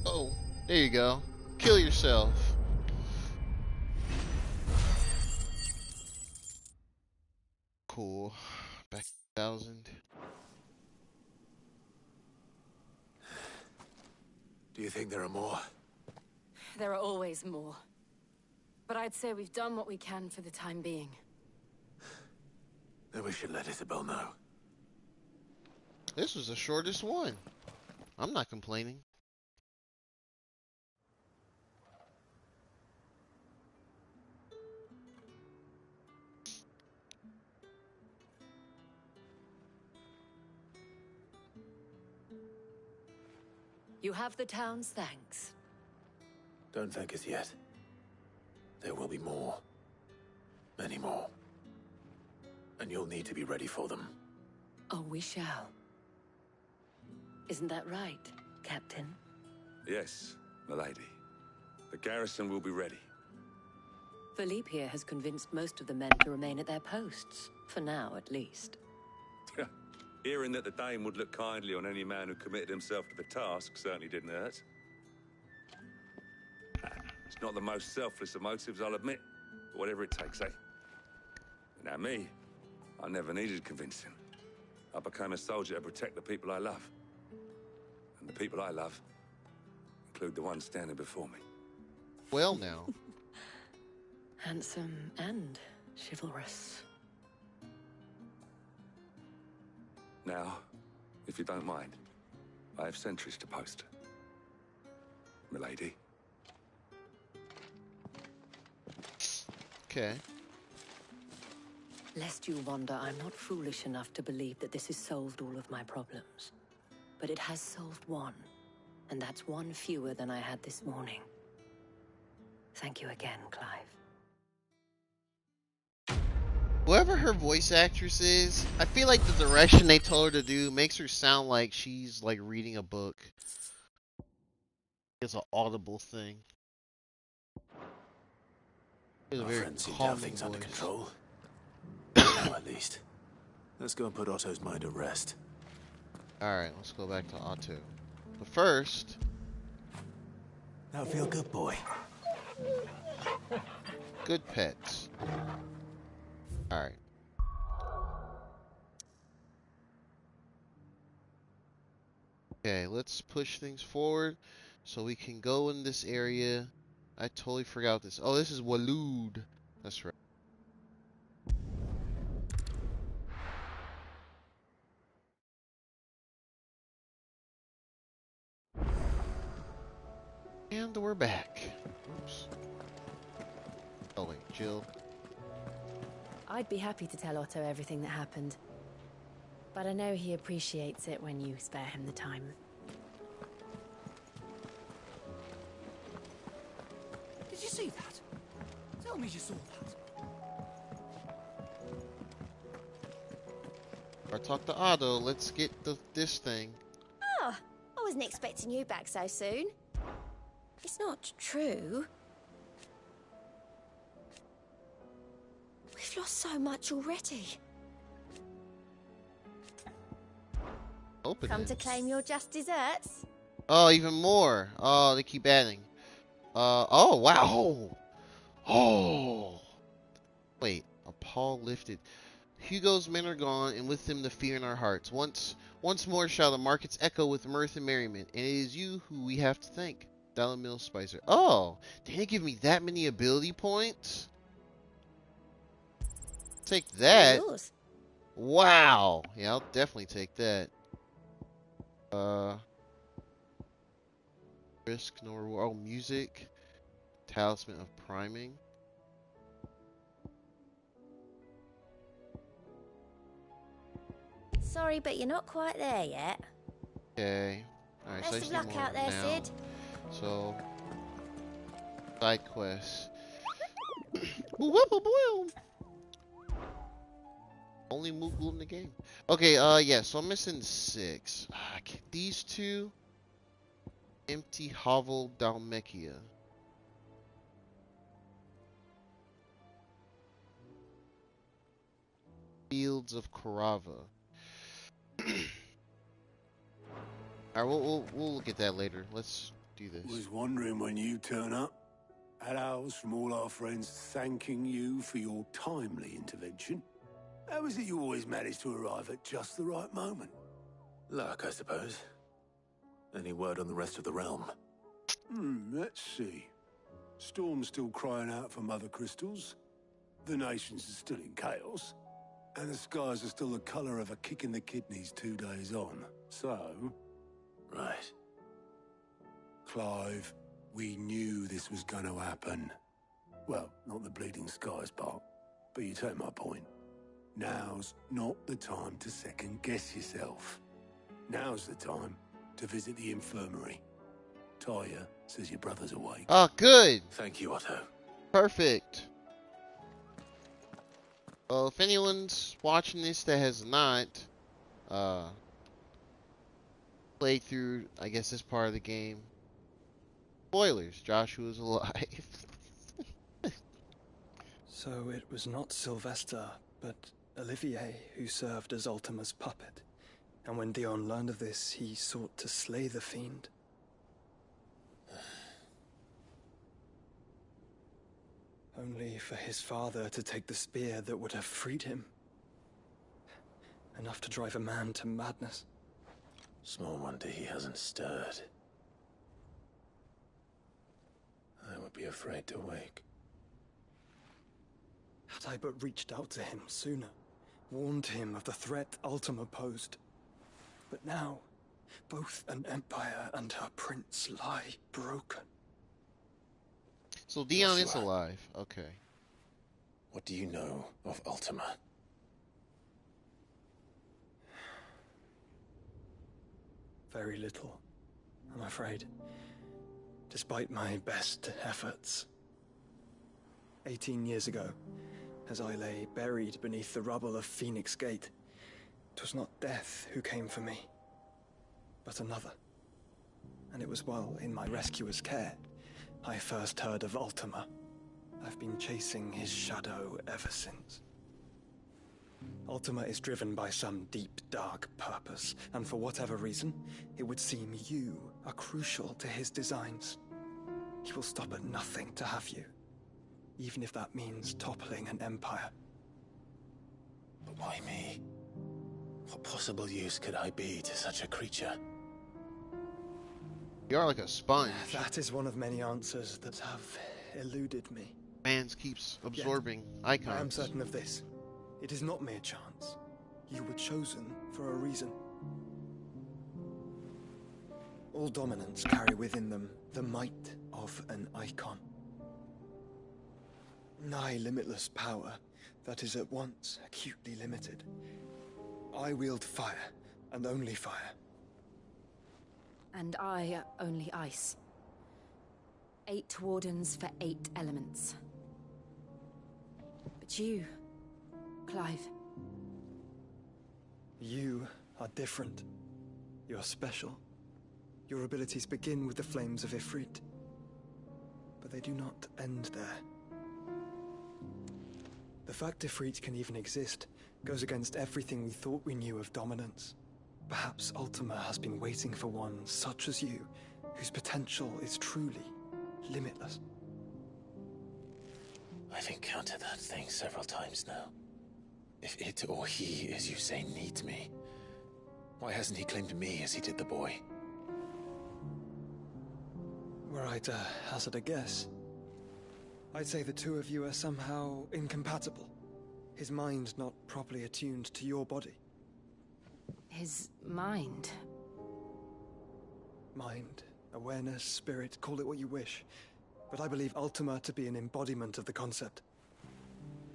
Oh, there you go. Kill yourself. Cool. Back to 1000. Do you think there are more? There are always more. But I'd say we've done what we can for the time being. Then we should let Isabel know. This was the shortest one. I'm not complaining. You have the town's thanks. Don't thank us yet. There will be more. Many more. And you'll need to be ready for them. Oh, we shall. Isn't that right, Captain? Yes, milady. The garrison will be ready. Philippe here has convinced most of the men to remain at their posts. For now, at least. Hearing that the Dane would look kindly on any man who committed himself to the task certainly didn't hurt. It's not the most selfless of motives, I'll admit. But whatever it takes, eh? Now me, I never needed convincing. I became a soldier to protect the people I love. And the people I love include the ones standing before me. Well now. Handsome and chivalrous. Now, if you don't mind, I have sentries to post. Milady. Okay. Lest you wonder, I'm not foolish enough to believe that this has solved all of my problems. But it has solved one, and that's one fewer than I had this morning. Thank you again, Clive. Whoever her voice actress is, I feel like the direction they told her to do makes her sound like she's like reading a book. It's an audible thing. It's a Our very friends seem to have calming things under voice. control. Now, at least. Let's go and put Otto's mind at rest. Alright, let's go back to Otto. But first... Now feel good, boy. Good pets. Alright. Okay, let's push things forward so we can go in this area. I totally forgot this. Oh, this is Waloed. That's right. And we're back. Oops. Oh wait, Jill. I'd be happy to tell Otto everything that happened. But I know he appreciates it when you spare him the time. Did you see that? Tell me you saw that. I talked to Otto. Let's get this thing. Oh, I wasn't expecting you back so soon. It's not true. We've lost so much already. Open Come it. to claim your just desserts? Oh, even more. Oh, they keep adding. Oh, wow. Oh. Wait, a paw lifted. Hugo's men are gone, and with them the fear in our hearts. Once more shall the markets echo with mirth and merriment, and it is you who we have to thank. Dalamil Spicer. Oh, they didn't give me that many ability points? Take that. Yours. Wow. Yeah, I'll definitely take that. Risk no reward. Oh, music. Talisman of priming. Sorry, but you're not quite there yet. Okay. Alright, so I Best of see luck more out there, now. Sid. So, side quests. Only Moogle in the game. Okay, yeah, so I'm missing 6. These two. Empty Hovel Dalmekia. Fields of Karava. Alright, we'll look at that later. Let's do this. Was wondering when you turn up. Had ours from all our friends thanking you for your timely intervention. How is it you always manage to arrive at just the right moment? Luck, I suppose. Any word on the rest of the realm? Let's see. Storm's still crying out for mother crystals. The nations are still in chaos. And the skies are still the colour of a kick in the kidneys 2 days on. So... Right. Clive, we knew this was going to happen. Well, not the bleeding skies part, but you take my point. Now's not the time to second-guess yourself. Now's the time to visit the infirmary. Talia says your brother's awake. Oh, good. Thank you, Otto. Perfect. Well, if anyone's watching this that has not played through, I guess, this part of the game, spoilers, Joshua's alive. So it was not Sylvester, but Olivier who served as Ultima's puppet. And when Dion learned of this, he sought to slay the fiend. Only for his father to take the spear that would have freed him. Enough to drive a man to madness. Small wonder he hasn't stirred. I would be afraid to wake. Had I but reached out to him sooner, warned him of the threat Ultima posed. But now, both an empire and her prince lie broken. So Dion is alive. Okay. What do you know of Ultima? Very little, I'm afraid. Despite my best efforts. 18 years ago, as I lay buried beneath the rubble of Phoenix Gate, 'twas not death who came for me, but another. And it was while in my rescuer's care I first heard of Ultima. I've been chasing his shadow ever since. Ultima is driven by some deep, dark purpose, and for whatever reason, it would seem you are crucial to his designs. He will stop at nothing to have you, even if that means toppling an empire. But why me? What possible use could I be to such a creature? You are like a sponge. That is one of many answers that have eluded me. Mans keeps absorbing icons. I am certain of this. It is not mere chance. You were chosen for a reason. All dominants carry within them the might of an icon. Nigh limitless power that is at once acutely limited. I wield fire, and only fire. And I only ice. 8 wardens for 8 elements. But you, Clive. You are different. You're special. Your abilities begin with the flames of Ifrit. But they do not end there. The fact Ifrit can even exist goes against everything we thought we knew of dominance. Perhaps Ultima has been waiting for one such as you, whose potential is truly limitless. I've encountered that thing several times now. If it or he, as you say, needs me, why hasn't he claimed me as he did the boy? Were I to hazard a guess, I'd say the two of you are somehow incompatible. His mind not properly attuned to your body. His mind? Mind, awareness, spirit, call it what you wish. But I believe Ultima to be an embodiment of the concept.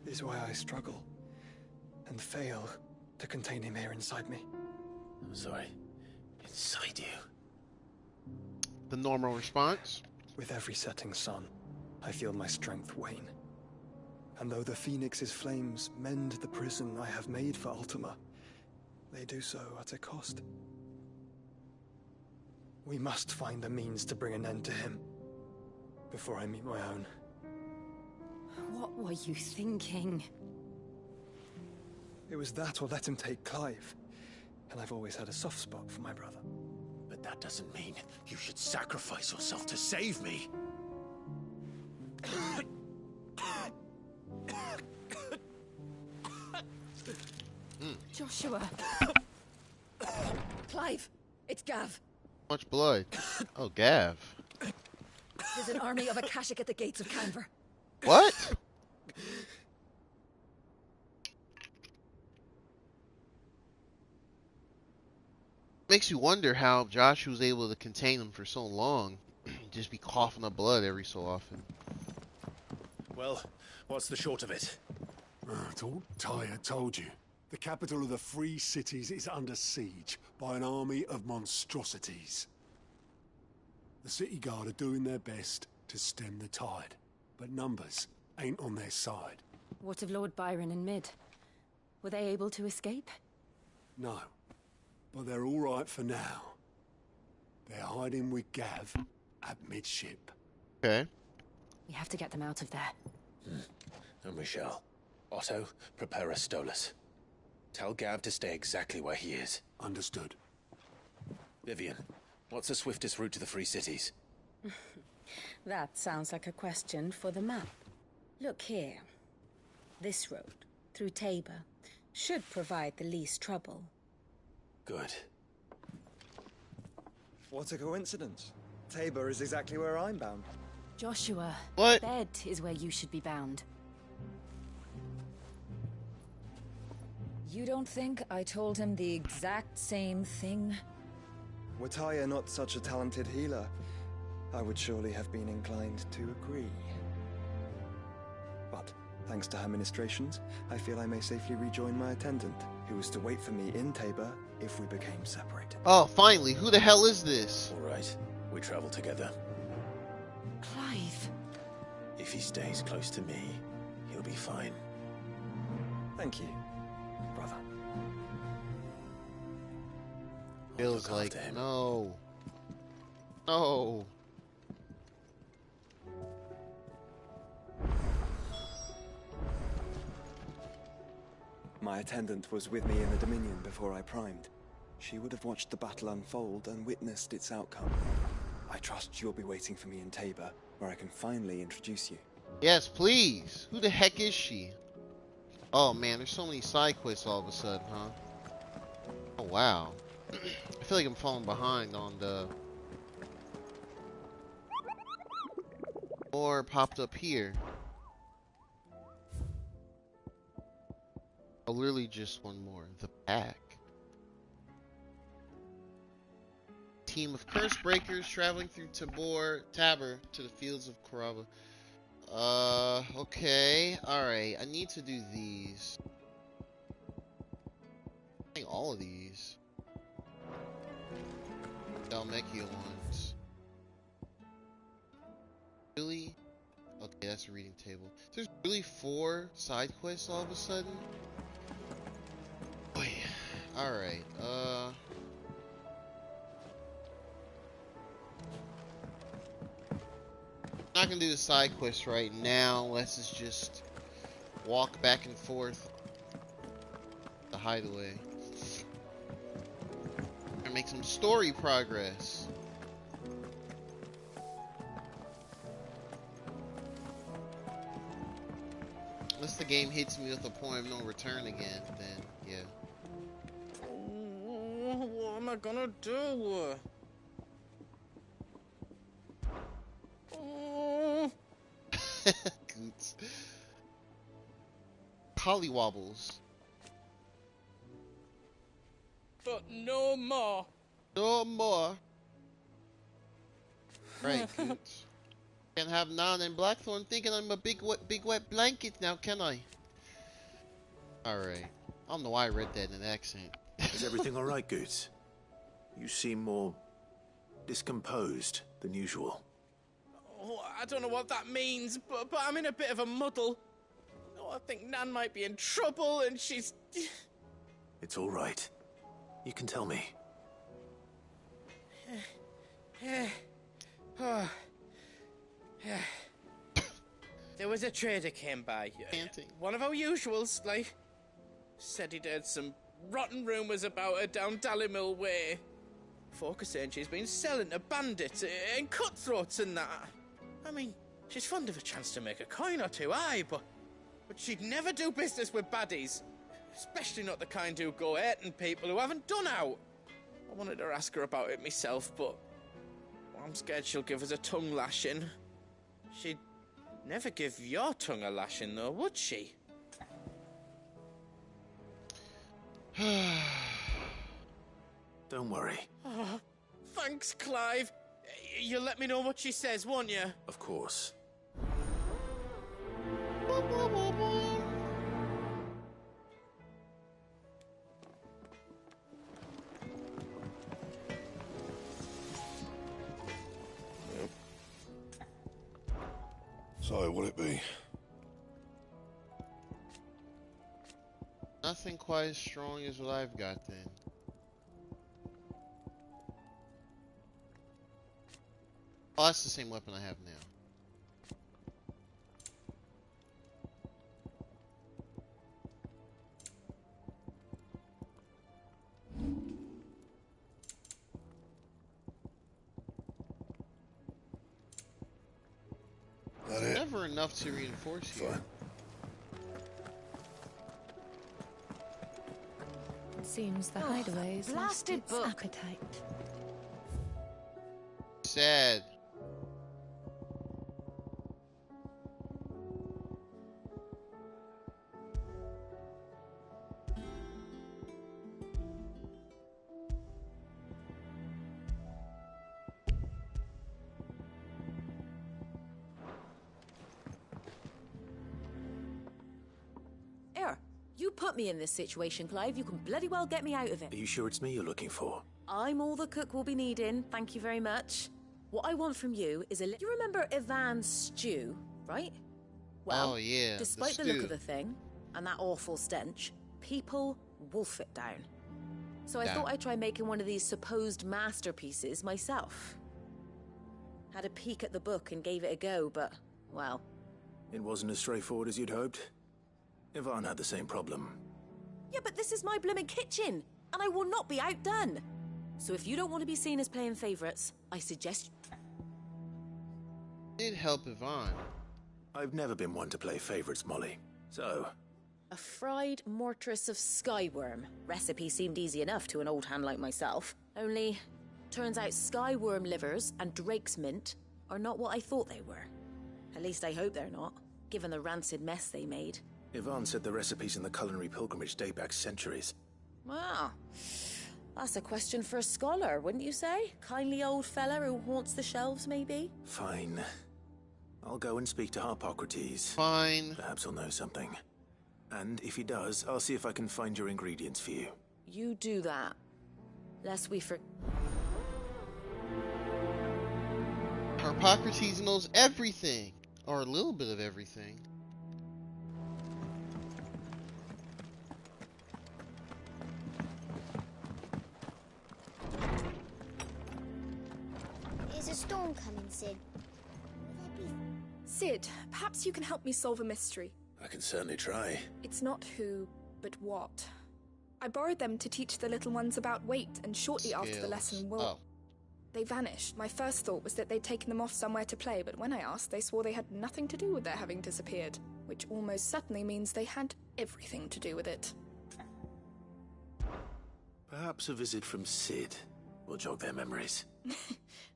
Is why I struggle and fail to contain him here inside me. I'm sorry. Inside you. The normal response? With every setting sun, I feel my strength wane. And though the Phoenix's flames mend the prison I have made for Ultima, they do so at a cost. We must find a means to bring an end to him before I meet my own. What were you thinking? It was that or let him take Clive. And I've always had a soft spot for my brother. But that doesn't mean you should sacrifice yourself to save me. Joshua. Clive, it's Gav. Much blood. Oh, Gav. There's an army of Akashic at the gates of Canver. What? Makes you wonder how Josh was able to contain them for so long. Just be coughing up blood every so often. Well, what's the short of it? It's all Tyre told you. The capital of the Free Cities is under siege by an army of monstrosities. The city guard are doing their best to stem the tide, but numbers ain't on their side. What of Lord Byron and Mid? Were they able to escape? No, but they're all right for now. They're hiding with Gav at midship. Okay. We have to get them out of there. And we shall. Otto, prepare a Stolas. Tell Gav to stay exactly where he is. Understood. Vivian, what's the swiftest route to the Free Cities? That sounds like a question for the map. Look here. This road, through Tabor, should provide the least trouble. Good. What a coincidence. Tabor is exactly where I'm bound. Joshua, what? Bed is where you should be bound. You don't think I told him the exact same thing? Were Tyre not such a talented healer, I would surely have been inclined to agree. But, thanks to her ministrations, I feel I may safely rejoin my attendant, who was to wait for me in Tabor if we became separated. Oh, finally. Who the hell is this? All right. We travel together. Clive. If he stays close to me, he'll be fine. Thank you, brother. Feels like no. No. My attendant was with me in the Dominion before I primed. She would have watched the battle unfold and witnessed its outcome. I trust you'll be waiting for me in Tabor, where I can finally introduce you. Yes, please. Who the heck is she? Oh man, there's so many side quests all of a sudden, huh? Oh wow. I feel like I'm falling behind on the... More popped up here. Oh, literally just one more. The pack. Team of curse breakers traveling through Tabor to the fields of Korava. Okay. Alright. I need to do these. I think all of these. Dalmekia ones. Really? Okay, that's a reading table. There's really 4 side quests all of a sudden? Boy. Alright, not gonna do the side quest right now. Let's just walk back and forth the hideaway and make some story progress. Unless the game hits me with a point of no return again, then yeah. What am I gonna do? Goots. collywobbles. But no more. No more. Right, Gooch. Can't have Nan and Blackthorn thinking I'm a big wet blanket now, can I? Alright. I don't know why I read that in an accent. Is everything alright, Goots? You seem more discomposed than usual. Oh, I don't know what that means, but I'm in a bit of a muddle. Oh, I think Nan might be in trouble and she's... It's alright. You can tell me. Oh. There was a trader came by. One of our usuals, like, said he'd heard some rotten rumours about her down Dallimil Way. Folk are saying she's been selling to bandits and cutthroats and that. I mean, she's fond of a chance to make a coin or two, aye, but she'd never do business with baddies. Especially not the kind who go hurting people who haven't done out. I wanted to ask her about it myself, but I'm scared she'll give us a tongue lashing. She'd never give your tongue a lashing, though, would she? Don't worry. Oh, thanks, Clive. You'll let me know what she says, won't you? Of course. So, what'll it be? Nothing quite as strong as what I've got then. Oh, that's the same weapon I have now. Never enough to reinforce you. It seems the hideaways lost its appetite. Sad. You put me in this situation, Clive. You can bloody well get me out of it. Are you sure it's me you're looking for? I'm all the cook will be needing. Thank you very much. What I want from you is a... You remember Ivan's stew, right? Well, oh, yeah, despite the look of the thing and that awful stench, people wolf it down. So I thought I'd try making one of these supposed masterpieces myself. Had a peek at the book and gave it a go, but, well... It wasn't as straightforward as you'd hoped? Ivan had the same problem. Yeah, but this is my blimmin' kitchen, and I will not be outdone. So if you don't want to be seen as playing favourites, I suggest... Did help Ivan. I've never been one to play favourites, Molly. So... A fried mortress of skyworm. Recipe seemed easy enough to an old hand like myself. Only, turns out skyworm livers and drake's mint are not what I thought they were. At least I hope they're not, given the rancid mess they made. Ivan said the recipes in the culinary pilgrimage date back centuries. Wow. That's a question for a scholar, wouldn't you say? Kindly old fella who haunts the shelves, maybe? Fine. I'll go and speak to Harpocrates. Fine. Perhaps he'll know something. And if he does, I'll see if I can find your ingredients for you. You do that. Lest we Harpocrates knows everything. Or a little bit of everything. Is a storm coming, Sid? Sid, perhaps you can help me solve a mystery. I can certainly try. It's not who, but what. I borrowed them to teach the little ones about weight, and shortly after the lesson, they vanished. My first thought was that they'd taken them off somewhere to play, but when I asked, they swore they had nothing to do with their having disappeared, which almost certainly means they had everything to do with it. Perhaps a visit from Sid will jog their memories.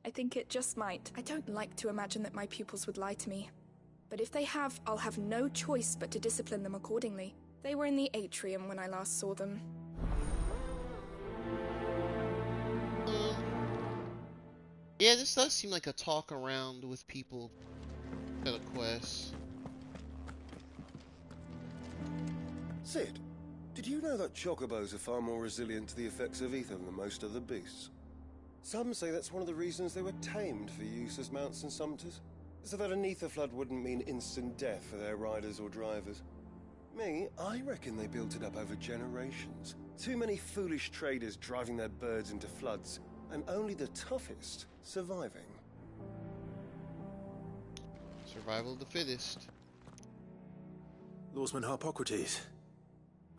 I think it just might. I don't like to imagine that my pupils would lie to me. But if they have, I'll have no choice but to discipline them accordingly. They were in the atrium when I last saw them. Yeah, this does seem like a talk around with people kind of quest. Sid, did you know that chocobos are far more resilient to the effects of ether than most other beasts? Some say that's one of the reasons they were tamed for use as mounts and sumpters, so that an ether flood wouldn't mean instant death for their riders or drivers. Me, I reckon they built it up over generations. Too many foolish traders driving their birds into floods, and only the toughest surviving. Survival of the fittest. Lawsman Harpocrates,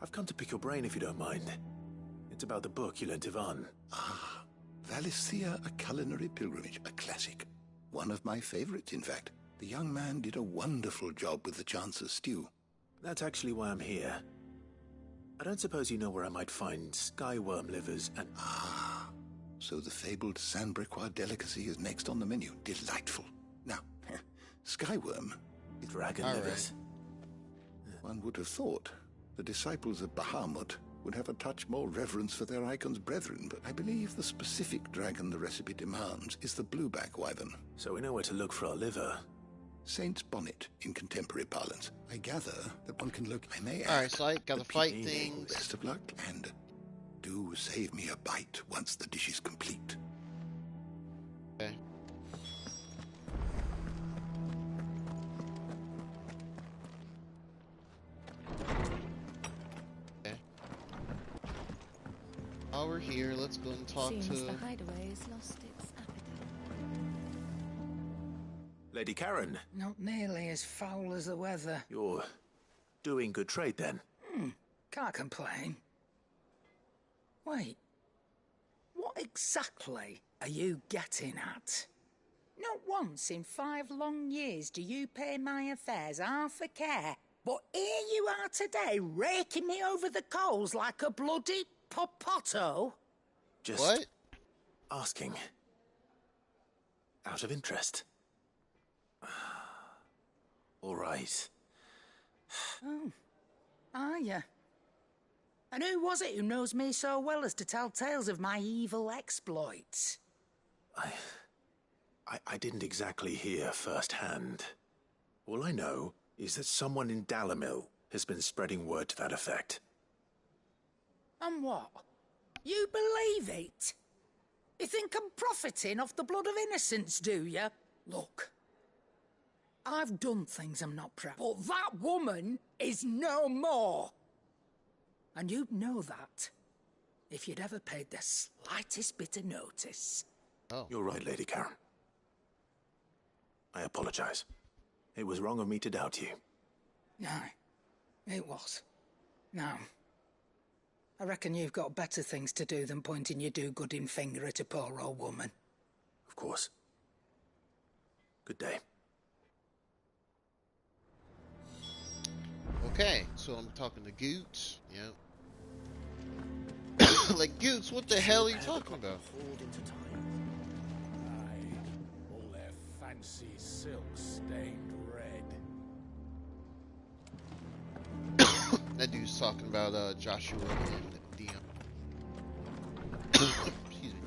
I've come to pick your brain if you don't mind. It's about the book you lent Ivan. Ah, Valicia, a culinary pilgrimage, a classic. One of my favorites, in fact. The young man did a wonderful job with the Chance's stew. That's actually why I'm here. I don't suppose you know where I might find skyworm livers and... Ah, so the fabled Saint-Brecois delicacy is next on the menu. Delightful. Now, skyworm... Dragon livers. One would have thought the disciples of Bahamut would have a touch more reverence for their icon's brethren, but I believe the specific dragon the recipe demands is the blueback wyvern. So we know where to look for our liver. Saint's bonnet in contemporary parlance. I gather that one can look, I may add... Alright, so I gotta fight things. Best of luck, and do save me a bite once the dish is complete. Okay. Okay. While we're here, let's go and talk Seems to... the hideaway has lost its appetite. Lady Karen. Not nearly as foul as the weather. You're doing good trade then? Can't complain. Wait. What exactly are you getting at? Not once in 5 long years do you pay my affairs half a care. But here you are today, raking me over the coals like a bloody popoto. Just what? Asking. Out of interest. All right. Oh, are you? And who was it who knows me so well as to tell tales of my evil exploits? I didn't exactly hear firsthand. All I know is that someone in Dalimil has been spreading word to that effect. And what? You believe it? You think I'm profiting off the blood of innocents, do you? Look, I've done things I'm not proud of, but that woman is no more. And you'd know that if you'd ever paid the slightest bit of notice. Oh. You're right, Lady Karen. I apologize. It was wrong of me to doubt you. Aye, it was. Now, I reckon you've got better things to do than pointing your do-gooding finger at a poor old woman. Of course. Good day. Okay, so I'm talking to Goots. Yep. Like, Goots, what the hell are you talking about? Aye, all their fancy silks stained red. That dude's talking about Joshua and Dion. Excuse me.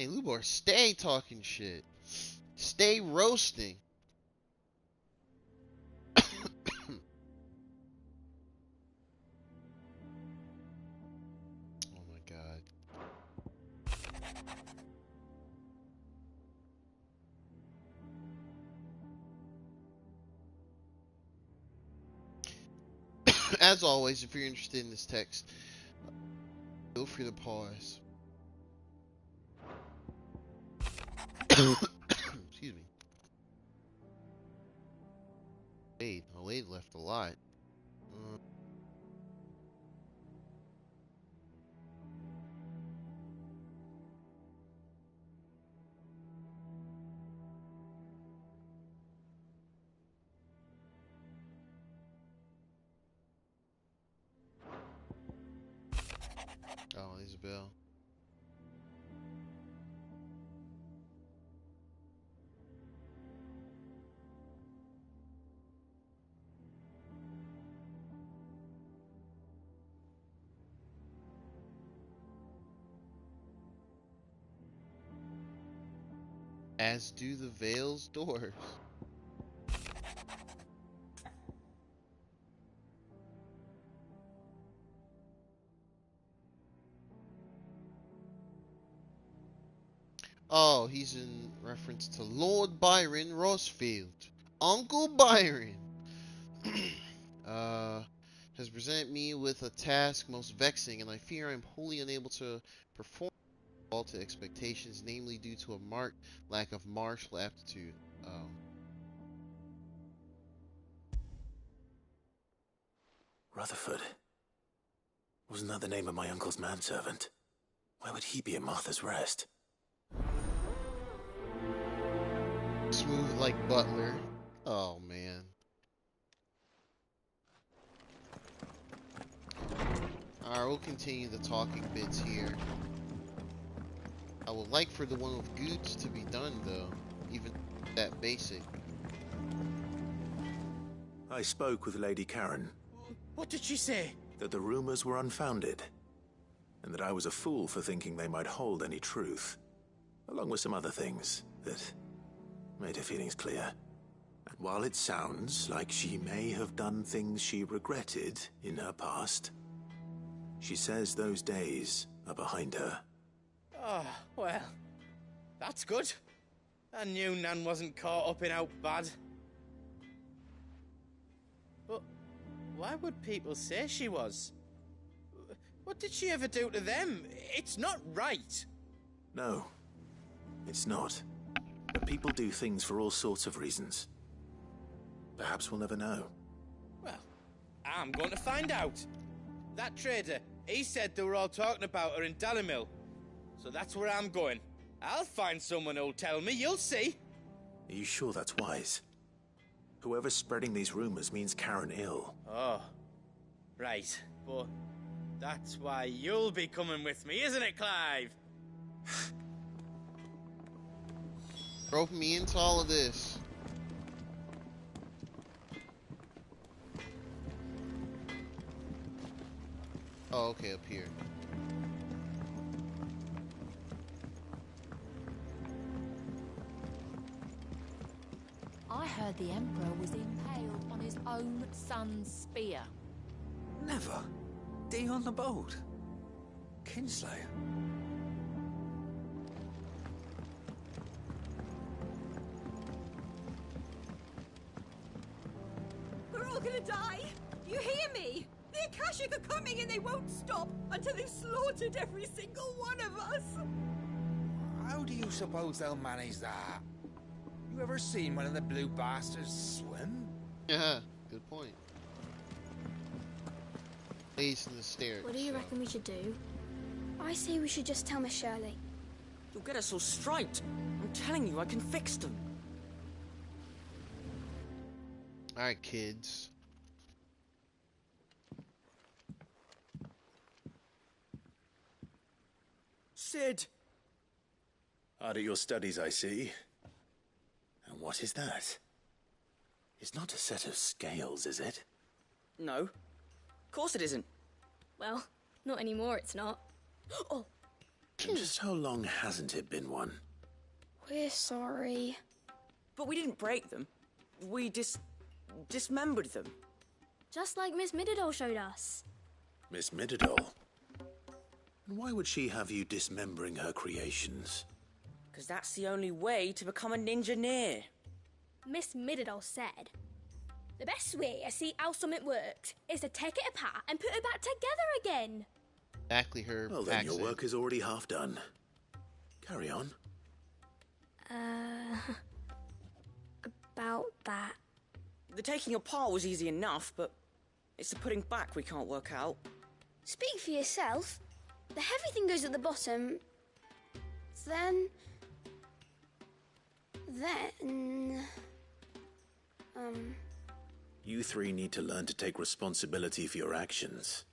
Hey, Lubor, stay talking shit. Stay roasting. Oh my god. As always, if you're interested in this text, feel free to pause. Excuse me. Wade left a lot. As do the Vale's doors. Oh, he's in reference to Lord Byron Rosfield. Uncle Byron has presented me with a task most vexing, and I fear I am wholly unable to perform all to expectations, namely due to a marked lack of martial aptitude. Oh. Rutherford. Wasn't that the name of my uncle's manservant? Why would he be at Martha's Rest? Smooth like Butler. Oh, man. Alright, we'll continue the talking bits here. I would like for the one with Goots to be done, though. Even that basic. I spoke with Lady Karen. What did she say? That the rumors were unfounded. And that I was a fool for thinking they might hold any truth. Along with some other things that made her feelings clear. And while it sounds like she may have done things she regretted in her past, she says those days are behind her. Oh, well, that's good. I knew Nan wasn't caught up in out bad. But why would people say she was? What did she ever do to them? It's not right. No, it's not. But people do things for all sorts of reasons. Perhaps we'll never know. Well, I'm going to find out. That trader, he said they were all talking about her in Dalimil. So that's where I'm going. I'll find someone who'll tell me, you'll see. Are you sure that's wise? Whoever's spreading these rumors means Karen ill. Oh, right. But that's why you'll be coming with me, isn't it, Clive? Rope me into all of this. Oh, okay, up here. I heard the Emperor was impaled on his own son's spear. Never. Day on the boat. Kinslayer. We're all gonna die! You hear me? The Akashic are coming and they won't stop until they've slaughtered every single one of us! How do you suppose they'll manage that? You ever seen one of the blue bastards swim? Yeah, good point. Ace in the stairs. What do you reckon we should do? I say we should just tell Miss Shirley. You'll get us all striped. I'm telling you, I can fix them. Alright, kids. Sid! Hard at your studies, I see. And what is that? It's not a set of scales, is it? No. Of course it isn't. Well, not anymore, it's not. Oh! And just how long hasn't it been one? We're sorry. But we didn't break them. We dismembered them. Just like Miss Mididol showed us. Miss Mididol? And why would she have you dismembering her creations? Because that's the only way to become a ninja-neer. Miss Mididol said, the best way to see how something works is to take it apart and put it back together again. Exactly her Well, then accent. your work is already half done. Carry on. About that. The taking apart was easy enough, but it's the putting back we can't work out. Speak for yourself. The heavy thing goes at the bottom. Then... You three need to learn to take responsibility for your actions.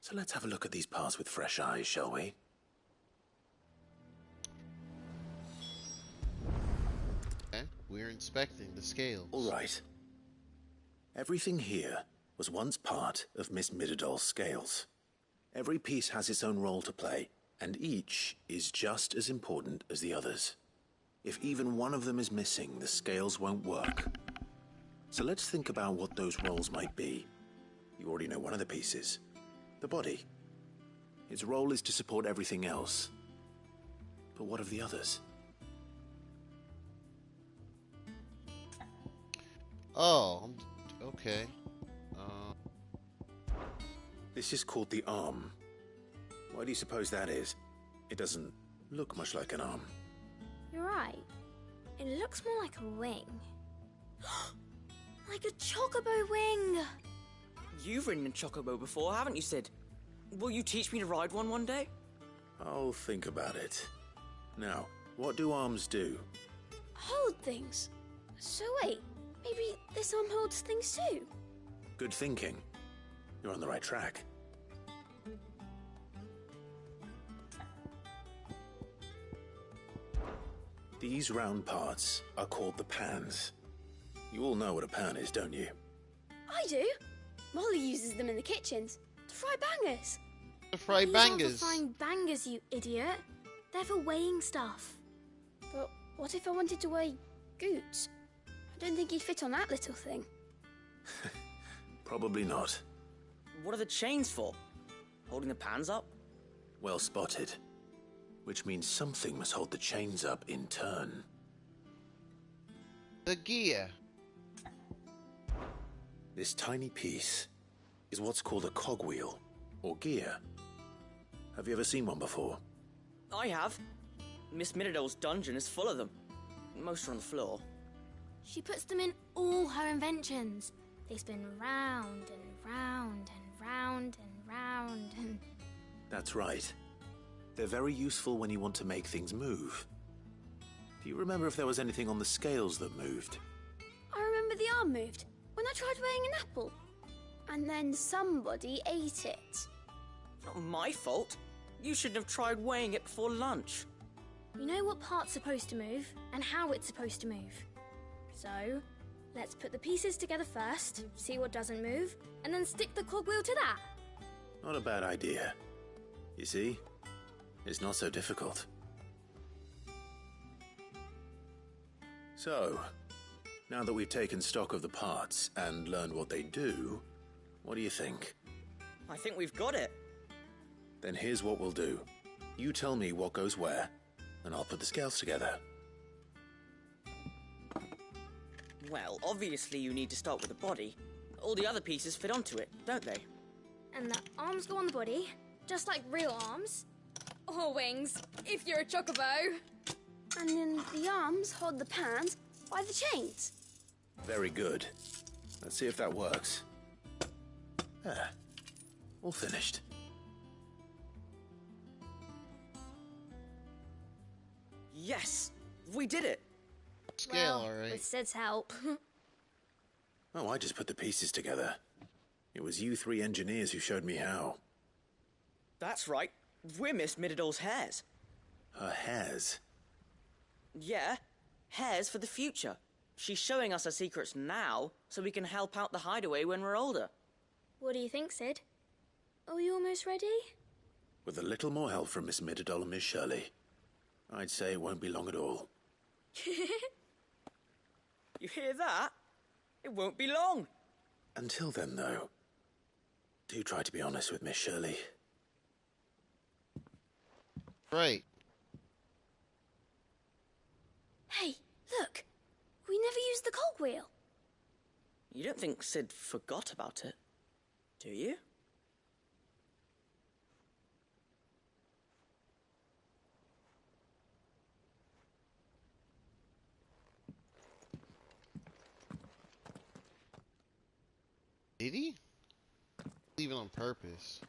So let's have a look at these parts with fresh eyes, shall we? Okay, we're inspecting the scales. All right. Everything here was once part of Miss Mididol's scales. Every piece has its own role to play, and each is just as important as the others. If even one of them is missing, the scales won't work. So let's think about what those roles might be. You already know one of the pieces. The body. Its role is to support everything else. But what of the others? Oh, okay. This is called the arm. Why do you suppose that is? It doesn't look much like an arm. You're right. It looks more like a wing. Like a chocobo wing! You've ridden a chocobo before, haven't you, Sid? Will you teach me to ride one day? I'll think about it. Now, what do arms do? Hold things. So wait, maybe this arm holds things too? Good thinking. You're on the right track. These round parts are called the pans. You all know what a pan is, don't you? I do. Molly uses them in the kitchens to fry bangers. To fry bangers? These aren't for frying bangers, you idiot. They're for weighing stuff. But what if I wanted to weigh goods? I don't think he'd fit on that little thing. Probably not. What are the chains for? Holding the pans up? Well spotted. Which means something must hold the chains up in turn. The gear. This tiny piece is what's called a cogwheel, or gear. Have you ever seen one before? I have. Miss Miradol's dungeon is full of them. Most are on the floor. She puts them in all her inventions. They spin round and round and round and round and... That's right. They're very useful when you want to make things move. Do you remember if there was anything on the scales that moved? I remember the arm moved when I tried weighing an apple. And then somebody ate it. Not my fault. You shouldn't have tried weighing it before lunch. You know what part's supposed to move and how it's supposed to move. So, let's put the pieces together first, see what doesn't move, and then stick the cogwheel to that. Not a bad idea. You see? It's not so difficult. So, now that we've taken stock of the parts and learned what they do, what do you think? I think we've got it. Then here's what we'll do. You tell me what goes where, and I'll put the scales together. Well, obviously you need to start with the body. All the other pieces fit onto it, don't they? And the arms go on the body, just like real arms. Or wings, if you're a chocobo. And then the arms hold the pans by the chains. Very good. Let's see if that works. There. All finished. Yes! We did it! Scale, alright. With Sid's help. Oh, I just put the pieces together. It was you three engineers who showed me how. That's right. We're Miss Miradol's hairs. Her hairs? Yeah, hairs for the future. She's showing us her secrets now, so we can help out the hideaway when we're older. What do you think, Sid? Are we almost ready? With a little more help from Miss Miradol and Miss Shirley, I'd say it won't be long at all. You hear that? It won't be long. Until then, though, do try to be honest with Miss Shirley. Right. Hey, look. We never used the cogwheel. You don't think Sid forgot about it, do you? Did he? Leave it on purpose.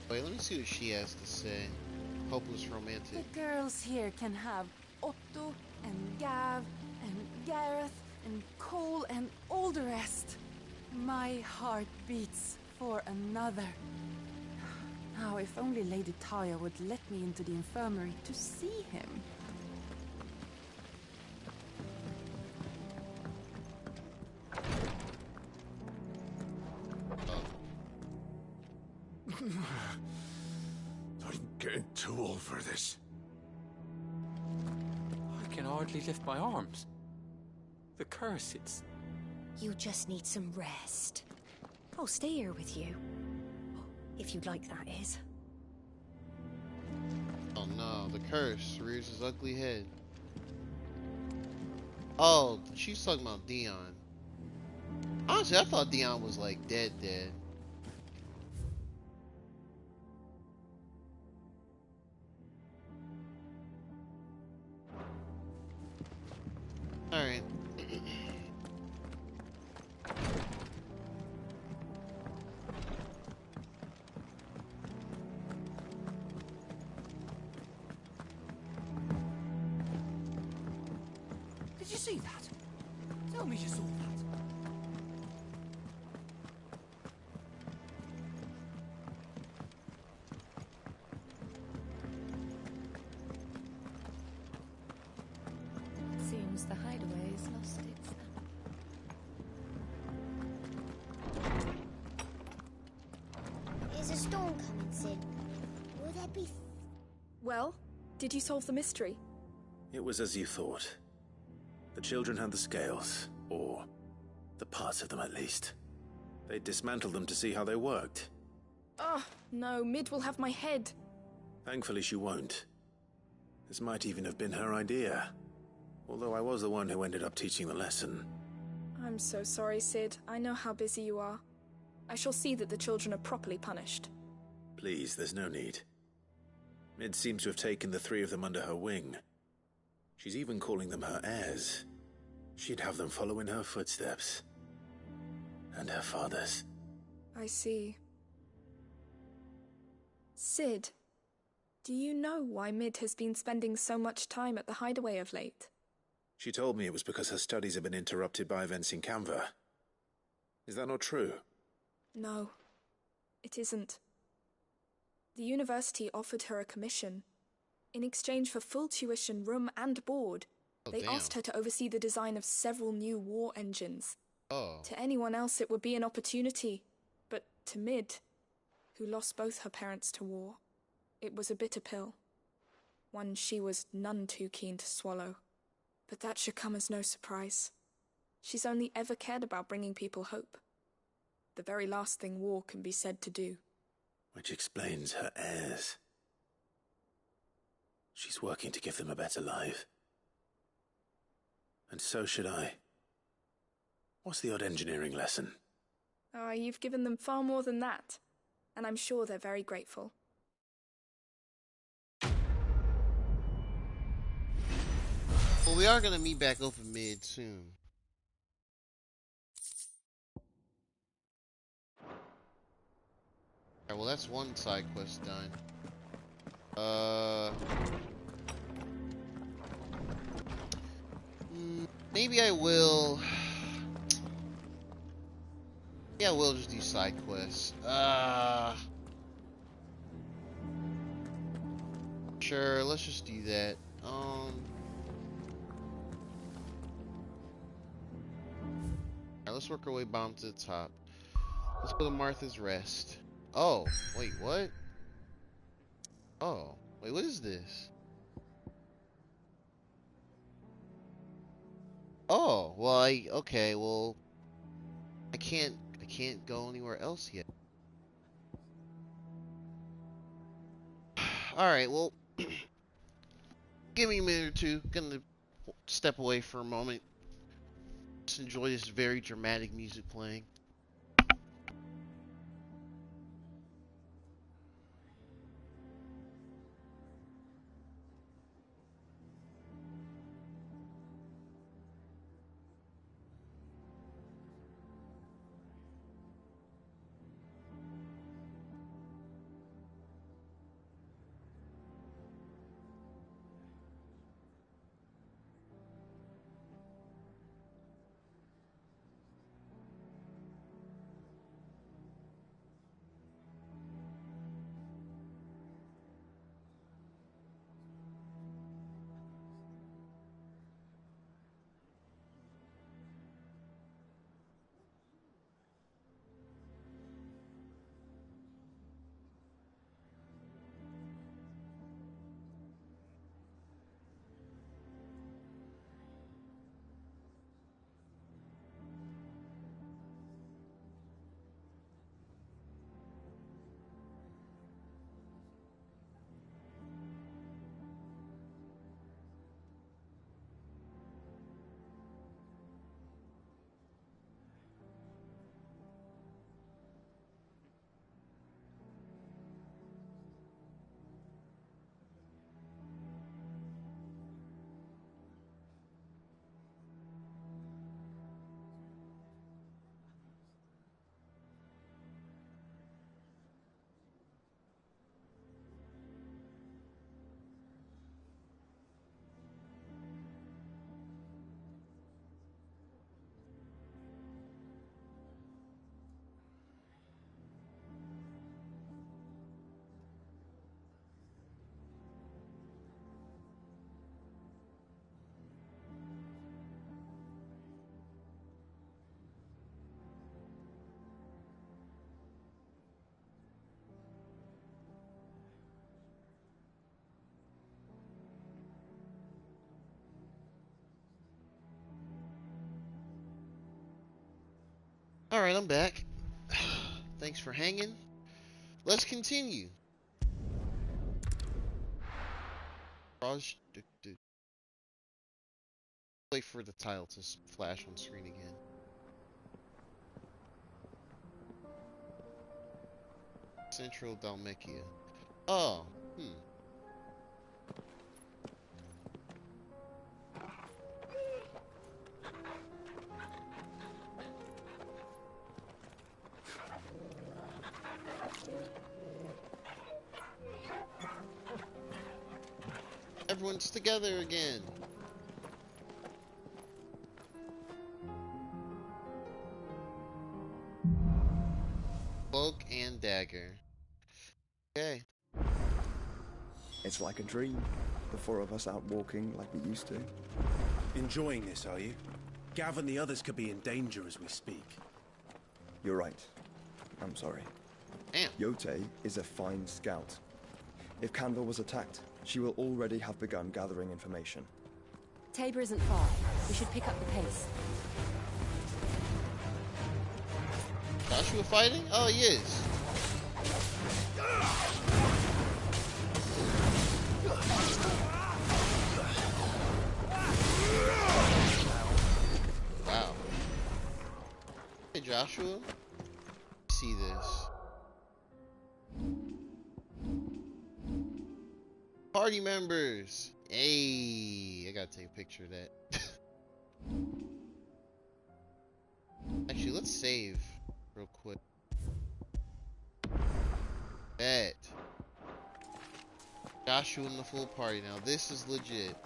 Wait, let me see what she has to say. Hopeless romantic. The girls here can have Otto and Gav and Gareth and Cole and all the rest. My heart beats for another. Now, if only Lady Taya would let me into the infirmary to see him. I'm getting too old for this. I can hardly lift my arms. The curse, it's... You just need some rest. I'll stay here with you. If you'd like, that is. Oh no, the curse rears his ugly head. Oh, she's talking about Dion. Honestly, I thought Dion was like dead. Alright. Did you see that? Tell me you saw that. Seems the hideaway's lost its... There's a storm coming, Sid. Will there be... Well, did you solve the mystery? It was as you thought. The children had the scales, or the parts of them at least. They dismantled them to see how they worked. Oh, no, Mid will have my head. Thankfully she won't. This might even have been her idea. Although I was the one who ended up teaching the lesson. I'm so sorry, Sid. I know how busy you are. I shall see that the children are properly punished. Please, there's no need. Mid seems to have taken the three of them under her wing. She's even calling them her heirs. She'd have them follow in her footsteps. And her father's. I see. Sid, do you know why Mid has been spending so much time at the hideaway of late? She told me it was because her studies have been interrupted by events in Canva. Is that not true? No, it isn't. The university offered her a commission. In exchange for full tuition, room and board, they asked her to oversee the design of several new war engines. Oh. To anyone else it would be an opportunity, but to Mid, who lost both her parents to war, it was a bitter pill. One she was none too keen to swallow. But that should come as no surprise. She's only ever cared about bringing people hope. The very last thing war can be said to do. Which explains her heirs. She's working to give them a better life. And so should I. What's the odd engineering lesson? Ah, you've given them far more than that. And I'm sure they're very grateful. Well, we are gonna meet back up in Mid soon. Alright, well that's one side quest done. Maybe I will. Yeah, we'll just do side quests. Sure, let's just do that. Alright, let's work our way bomb to the top. Let's go to Martha's Rest. Oh, wait, what? Oh, wait, what is this? Oh, well, okay, well, I can't go anywhere else yet. Alright, well, give me a minute or two. Gonna step away for a moment. Just enjoy this very dramatic music playing. Alright, I'm back. Thanks for hanging. Let's continue. Wait for the title to flash on screen again. Central Dalmatia. Oh, Everyone's together again. Cloak and dagger. Okay. It's like a dream. The four of us out walking like we used to. Enjoying this, are you? Gav and the others could be in danger as we speak. You're right. I'm sorry. Damn. Yote is a fine scout. If Canva was attacked, she will already have begun gathering information. Tabor isn't far. We should pick up the pace. Joshua fighting? Oh, he is. Wow. Hey, Joshua. See this. Party members. Hey, I gotta take a picture of that. Actually, let's save real quick. Bet. Joshua and the full party now. This is legit.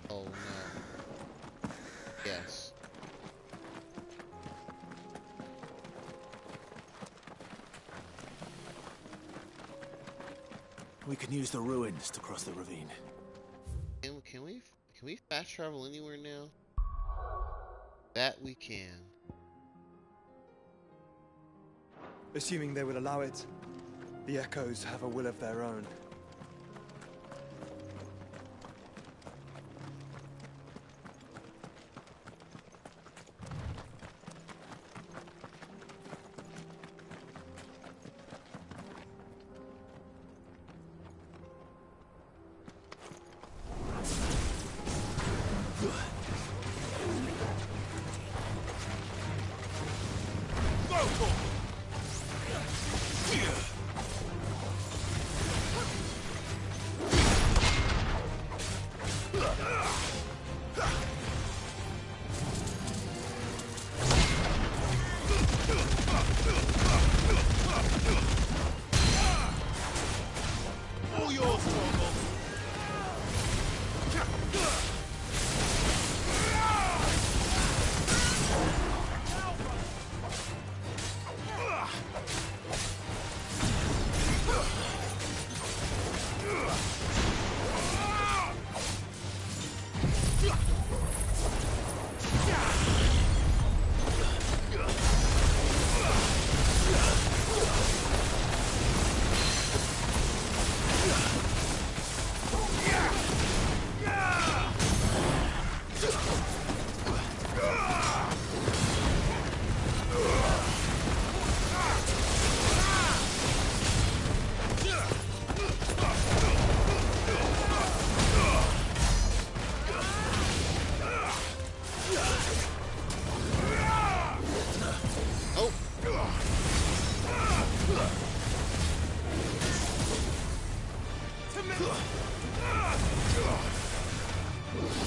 Oh no. Yes. We can use the ruins to cross the ravine. Can we fast travel anywhere now? That we can. Assuming they will allow it, the echoes have a will of their own.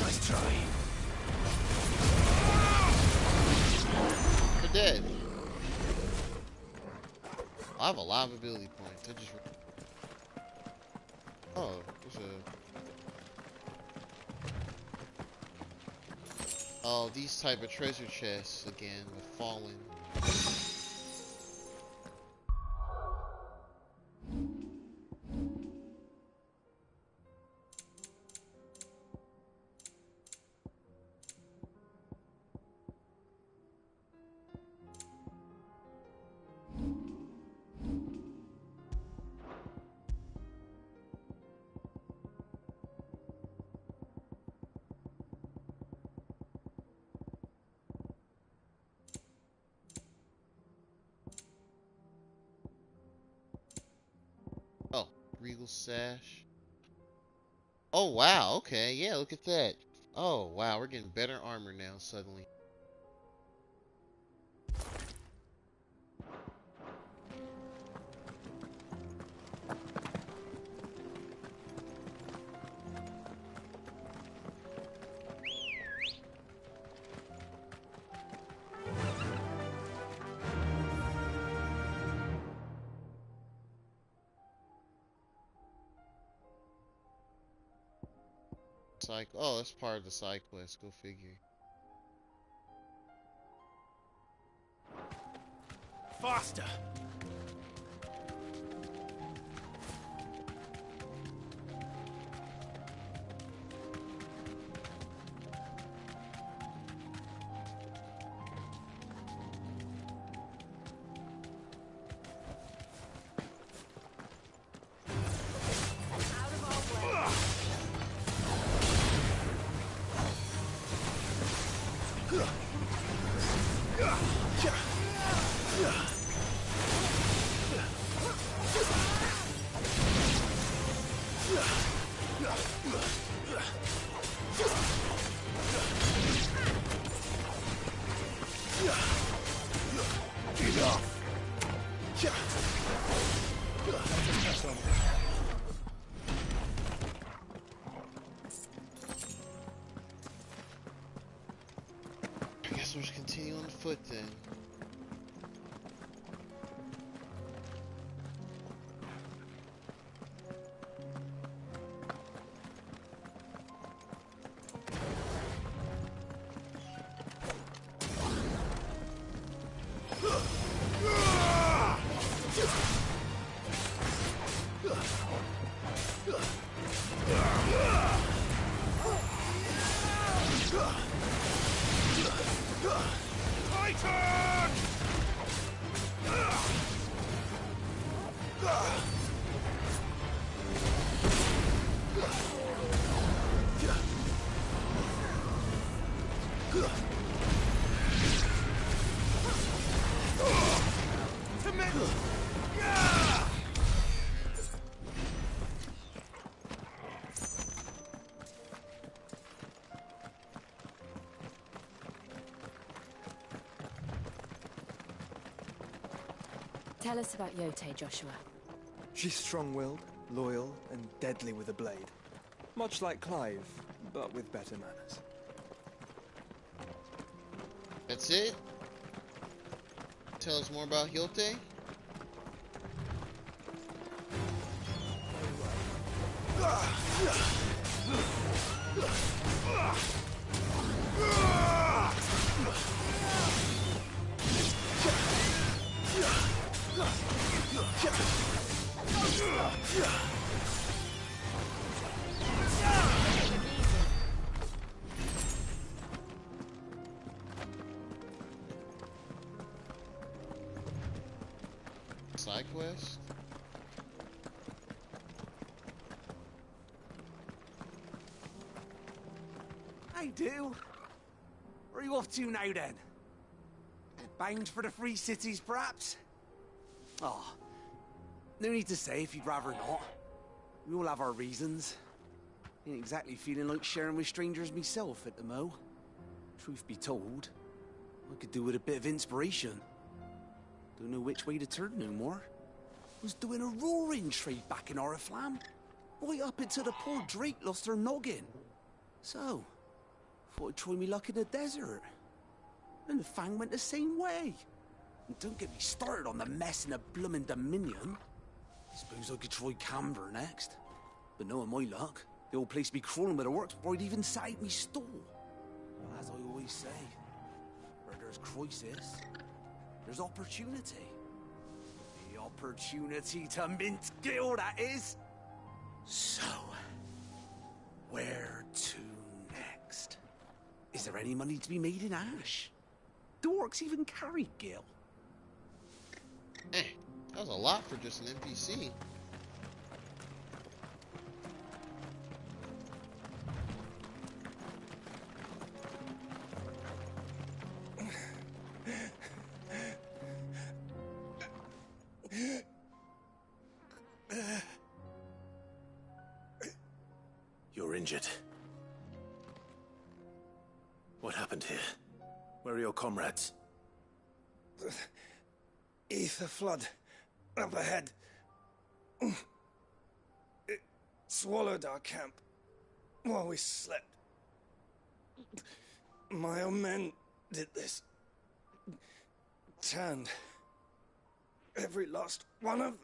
Nice try. I have a lot of ability points. I just... Oh, there's a... Oh, these type of treasure chests again with fallen. Oh, regal sash. Oh wow, okay, yeah, look at that. Oh wow, we're getting better armor now suddenly. Oh, that's part of the side quest. Go figure. Faster! I guess we'll just continue on foot then. Tell us about Yote, Joshua. She's strong-willed, loyal, and deadly with a blade. Much like Clive, but with better manners. That's it? Tell us more about Yote? Side quest? I do. Where are you off to now then? Bound for the Free Cities, perhaps? Oh, no need to say if you'd rather not. We all have our reasons. Ain't exactly feeling like sharing with strangers myself at the mo. Truth be told, I could do with a bit of inspiration. Don't know which way to turn no more. Was doing a roaring trade back in Oriflamme. Right up until the poor Drake lost her noggin. So, thought I'd try me luck in the desert. And the Fang went the same way. And don't get me started on the mess in the bloomin' Dominion. Suppose I could try Canberra next. But knowing my luck, the old place be crawling with the works before I'd even set out me stall. As I always say, where there's crisis, there's opportunity. The opportunity to mint Gil, that is. So, where to next? Is there any money to be made in ash? Do orcs even carry Gil? That was a lot for just an NPC. You're injured. What happened here? Where are your comrades? Ether flood. Up ahead. It swallowed our camp while we slept. My own men did this. Turned every last one of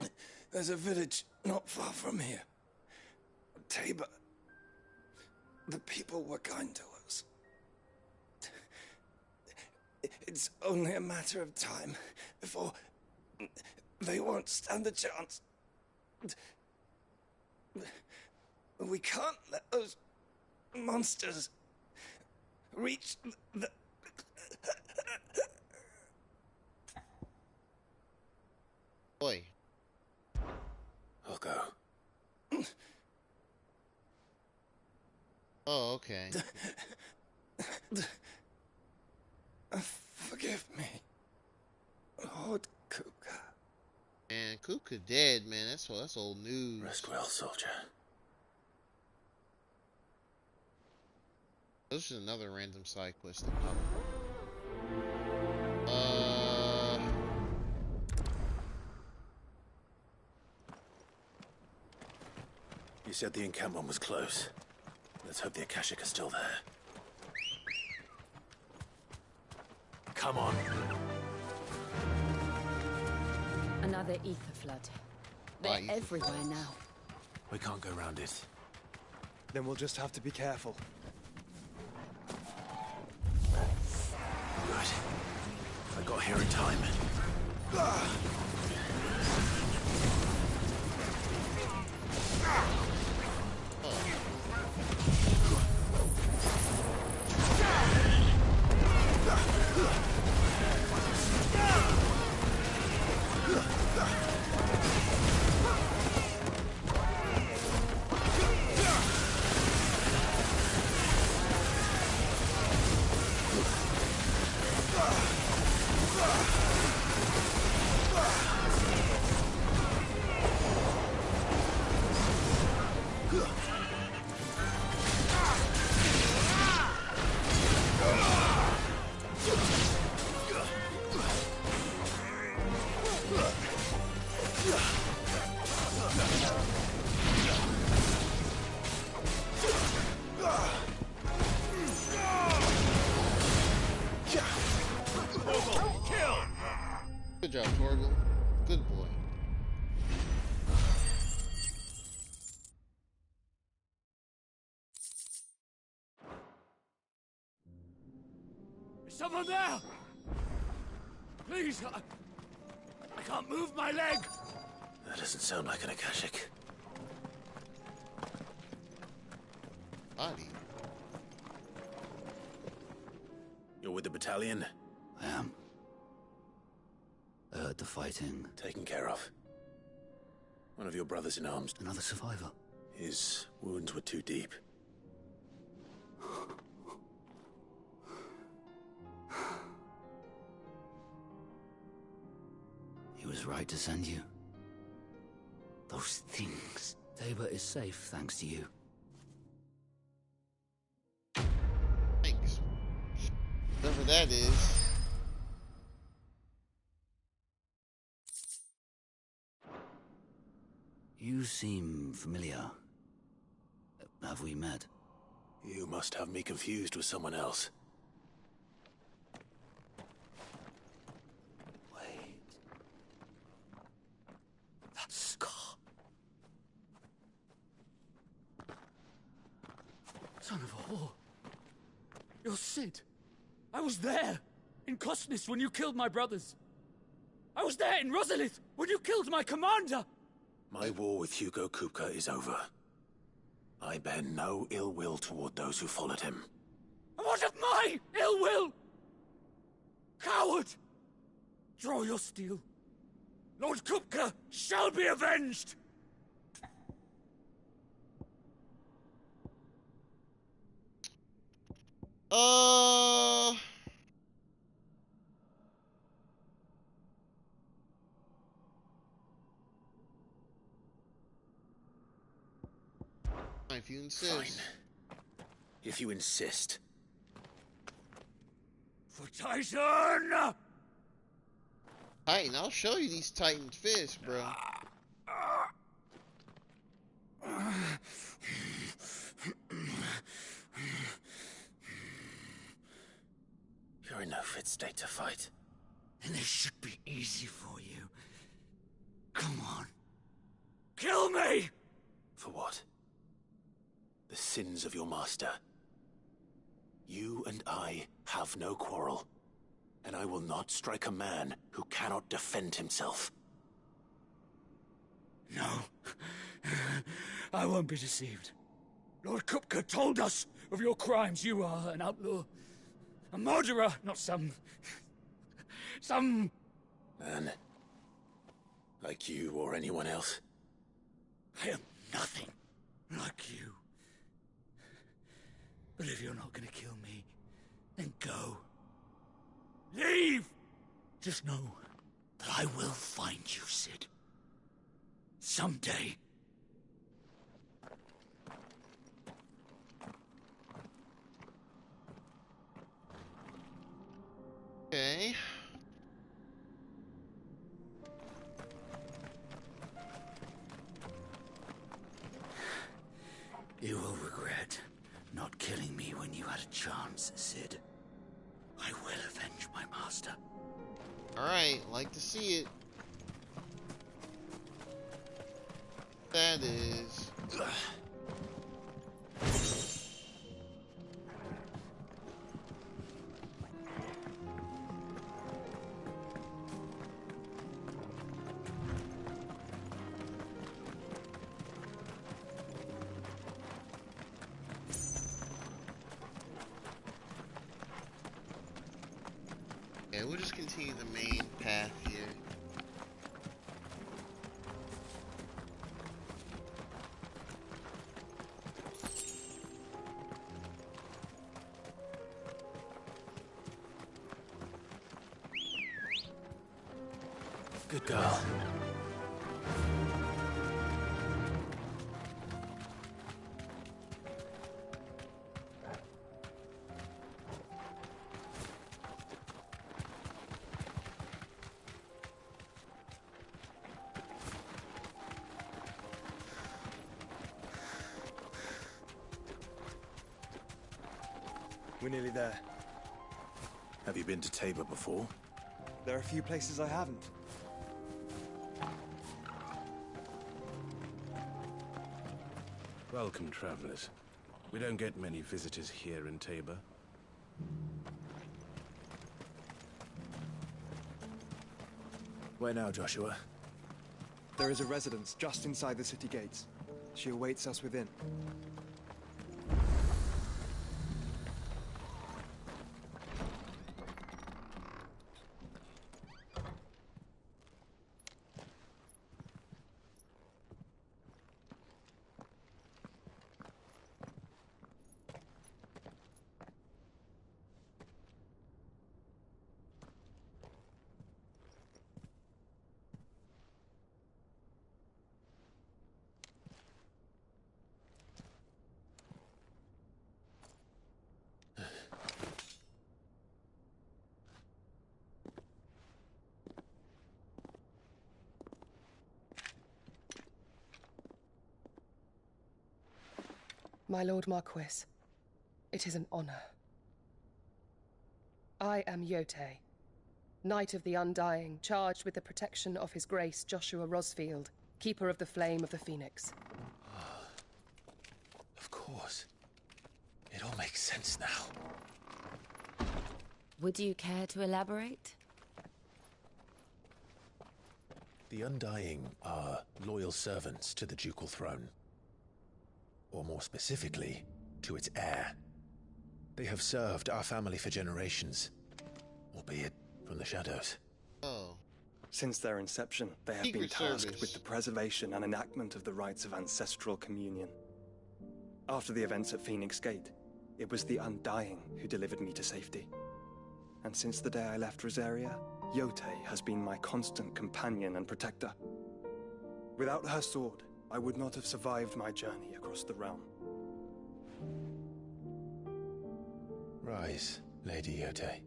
them. There's a village not far from here. Tabor. The people were kind to us. It's only a matter of time before they won't stand a chance. We can't let those monsters reach the... Boy. I'll go. Oh, okay. Forgive me, Lord Kuka. Man, Kuka dead, man. That's old news. Rest well, soldier. This is another random side quest that popped up. You said the encampment was close. Let's hope the Akashic are still there. Come on. Another ether flood. They're everywhere now. We can't go around it. Then we'll just have to be careful. Good. I got here in time. Good job, Torgal. Good boy. Is someone there? Please, I can't move my leg. That doesn't sound like an Akashic. Body. You're with the battalion? I am. I heard the fighting. Taken care of. One of your brothers in arms. Another survivor. His wounds were too deep. He was right to send you. Those things. Tabor is safe thanks to you. Thanks. Whatever that is. You seem familiar. Have we met? You must have me confused with someone else. Son of a whore. You're Sid. I was there, in Costness, when you killed my brothers. I was there in Rosalith, when you killed my commander! My war with Hugo Kupka is over. I bear no ill will toward those who followed him. And what of my ill will? Coward! Draw your steel. Lord Kupka shall be avenged! If you insist. Fine. If you insist. For Titan! Titan, I'll show you these Titan fists, bro. You're in no fit state to fight. And this should be easy for you. Come on. Kill me! For what? The sins of your master. You and I have no quarrel, and I will not strike a man who cannot defend himself. No. I won't be deceived. Lord Kupka told us of your crimes. You are an outlaw. A murderer, not some... Man. Like you or anyone else. I am nothing like you. But if you're not gonna kill me, then go. Leave! Just know that I will find you, Sid. Someday. Okay. You will regret not killing me when you had a chance, Sid. I will avenge my master. Alright, like to see it. That is... Yeah, we'll just continue the main path here. Good girl. We're nearly there. Have you been to Tabor before? There are a few places I haven't. Welcome, travelers. We don't get many visitors here in Tabor. Where now, Joshua? There is a residence just inside the city gates. She awaits us within. My Lord Marquis, it is an honor. I am Yote, Knight of the Undying, charged with the protection of His Grace Joshua Rosfield, Keeper of the Flame of the Phoenix. Of course. It all makes sense now. Would you care to elaborate? The Undying are loyal servants to the ducal throne. Or more specifically, to its heir. They have served our family for generations, albeit from the shadows. Oh. Since their inception, they have been tasked with the preservation and enactment of the rites of ancestral communion. After the events at Phoenix Gate, it was the Undying who delivered me to safety. And since the day I left Rosaria, Yotei has been my constant companion and protector. Without her sword, I would not have survived my journey across the realm. Rise, Lady Yotei.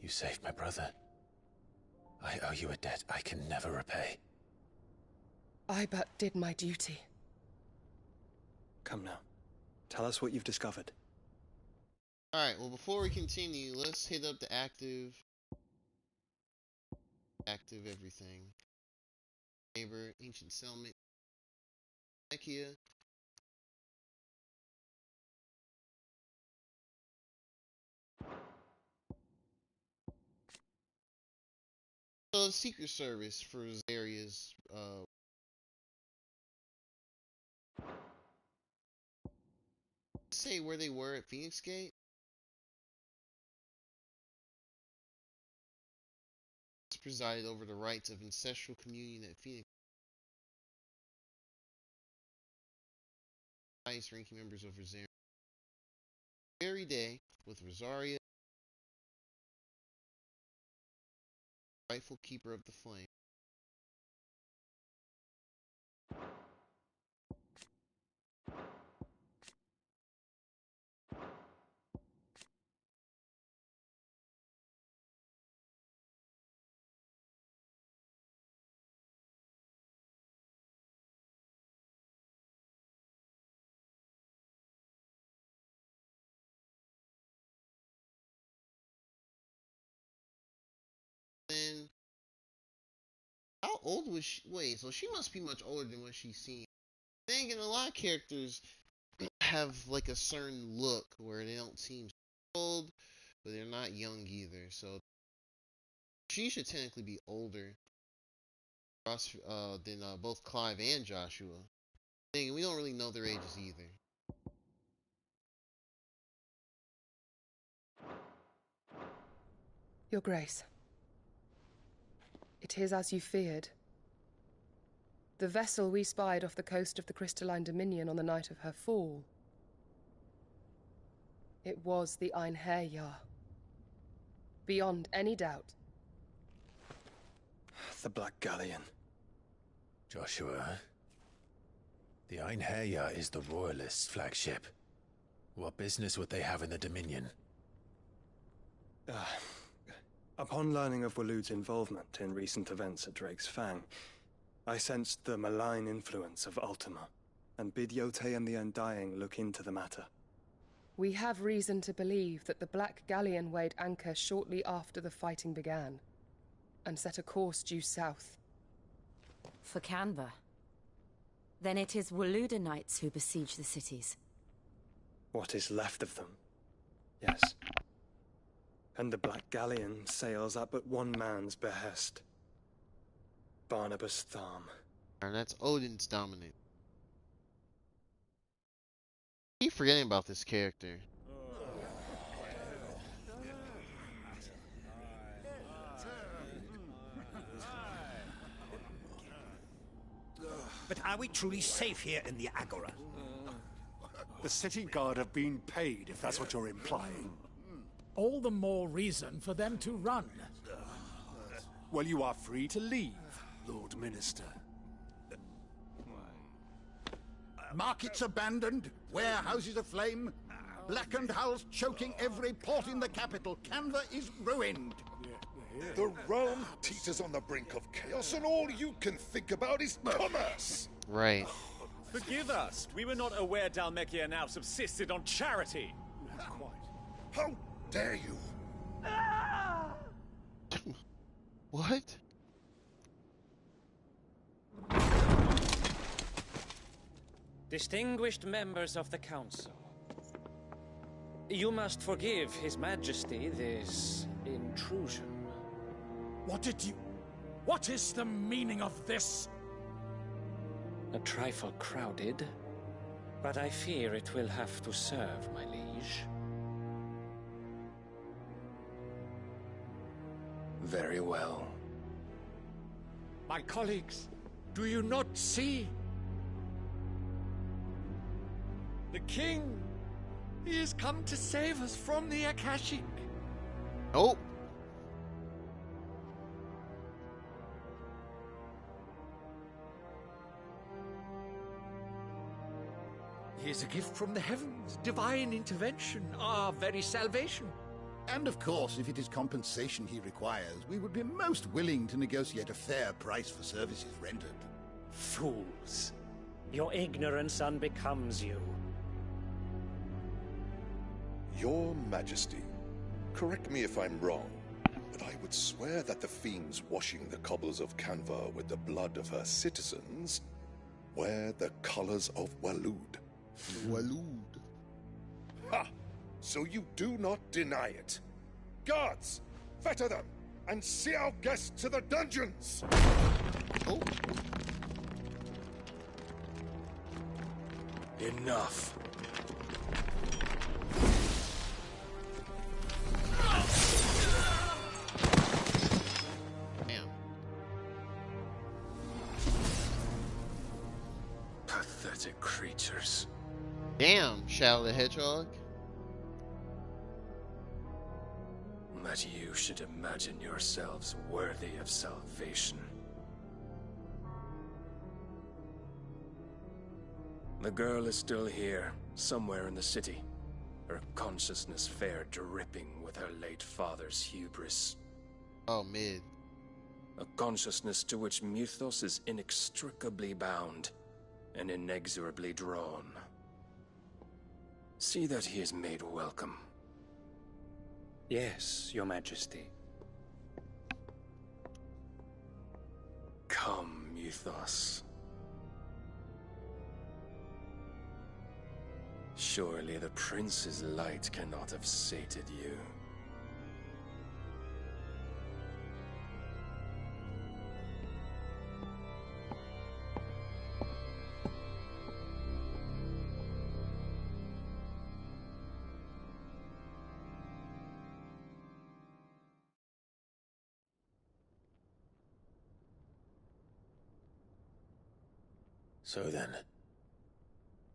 You saved my brother. I owe you a debt I can never repay. I but did my duty. Come now. Tell us what you've discovered. Alright, well before we continue, let's hit up the active everything. Neighbor, ancient settlement. Ikea. So Secret Service for Zaria's say where they were at Phoenix Gate. Presided over the rites of ancestral communion at Phoenix. Highest ranking members of Rosaria. Very day with Rosaria, rightful keeper of the flame. Then, how old was she? Wait, so she must be much older than what she's seen. Thinking a lot of characters have like a certain look where they don't seem old, but they're not young either. So she should technically be older than both Clive and Joshua. Thinking we don't really know their ages either. Your Grace. It is as you feared. The vessel we spied off the coast of the Crystalline Dominion on the night of her fall. It was the Einherjar. Beyond any doubt. The Black Galleon. Joshua, the Einherjar is the Royalists' flagship. What business would they have in the Dominion? Upon learning of Waloed's involvement in recent events at Drake's Fang, I sensed the malign influence of Ultima, and bid Yotei and the Undying look into the matter. We have reason to believe that the Black Galleon weighed anchor shortly after the fighting began, and set a course due south. For Canva. Then it is Waloed Knights who besiege the cities. What is left of them? Yes. And the Black Galleon sails at but one man's behest. Barnabas Tham. And that's Odin's dominant. I keep forgetting about this character. But are we truly safe here in the Agora? The city guard have been paid, if that's what you're implying. All the more reason for them to run. Well, you are free to leave, Lord Minister. Markets abandoned, warehouses aflame, blackened hulls choking every port in the capital. Canva is ruined. The realm teeters on the brink of chaos, and all you can think about is commerce. Right. Forgive us. We were not aware Dhalmekia now subsisted on charity. Not quite. How dare you? What? Distinguished members of the Council, you must forgive His Majesty this intrusion. What is the meaning of this? A trifle crowded, but I fear it will have to serve, my liege. Very well. My colleagues, do you not see? The king! He has come to save us from the Akashic. Oh. He is a gift from the heavens, divine intervention, our very salvation. And of course, if it is compensation he requires, we would be most willing to negotiate a fair price for services rendered. Fools! Your ignorance unbecomes you. Your Majesty, correct me if I'm wrong, but I would swear that the fiends washing the cobbles of Canva with the blood of her citizens wear the colors of Waloed. Waloed. Ha! So you do not deny it. Guards, fetter them, and see our guests to the dungeons! Oh. Enough. Damn. Pathetic creatures. Damn, Shadow the Hedgehog. That you should imagine yourselves worthy of salvation. The girl is still here, somewhere in the city. Her consciousness fair dripping with her late father's hubris. Oh, mid. A consciousness to which Mythos is inextricably bound and inexorably drawn. See that he is made welcome. Yes, Your Majesty. Come, Mythos. Surely the prince's light cannot have sated you. So then,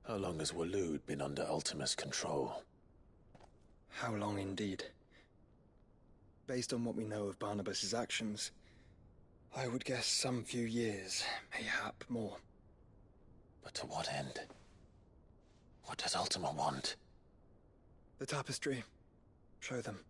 how long has Waloed been under Ultima's control? How long indeed? Based on what we know of Barnabas's actions, I would guess some few years, mayhap more. But to what end? What does Ultima want? The tapestry. Show them.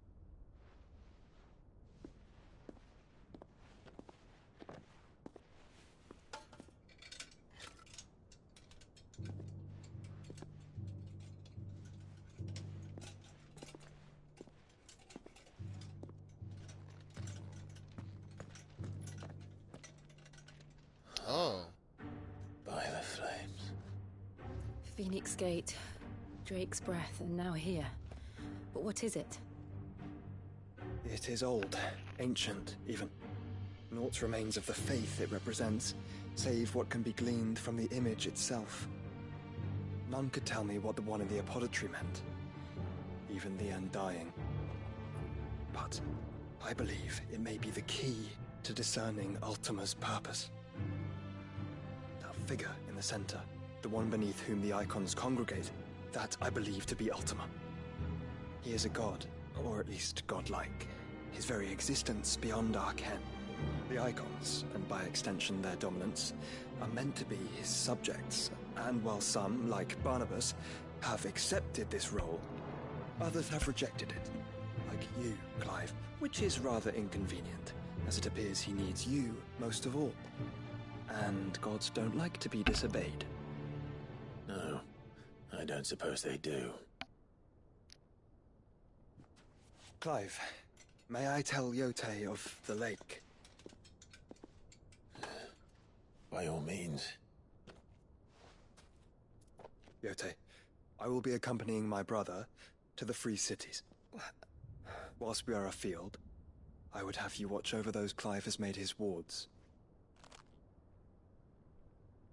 Oh. By the flames. Phoenix Gate, Drake's Breath, and now here. But what is it? It is old, ancient, even. Naught remains of the faith it represents, save what can be gleaned from the image itself. None could tell me what the one in the apothecary meant, even the Undying. But I believe it may be the key to discerning Ultima's purpose. That figure in the center, the one beneath whom the icons congregate, that I believe to be Ultima. He is a god, or at least godlike, his very existence beyond our ken. The icons, and by extension their dominance, are meant to be his subjects, and while some, like Barnabas, have accepted this role, others have rejected it. Like you, Clive, which is rather inconvenient, as it appears he needs you most of all. And gods don't like to be disobeyed. No, I don't suppose they do. Clive, may I tell Yote of the lake? By all means. Yote, I will be accompanying my brother to the Free Cities. Whilst we are afield, I would have you watch over those Clive has made his wards.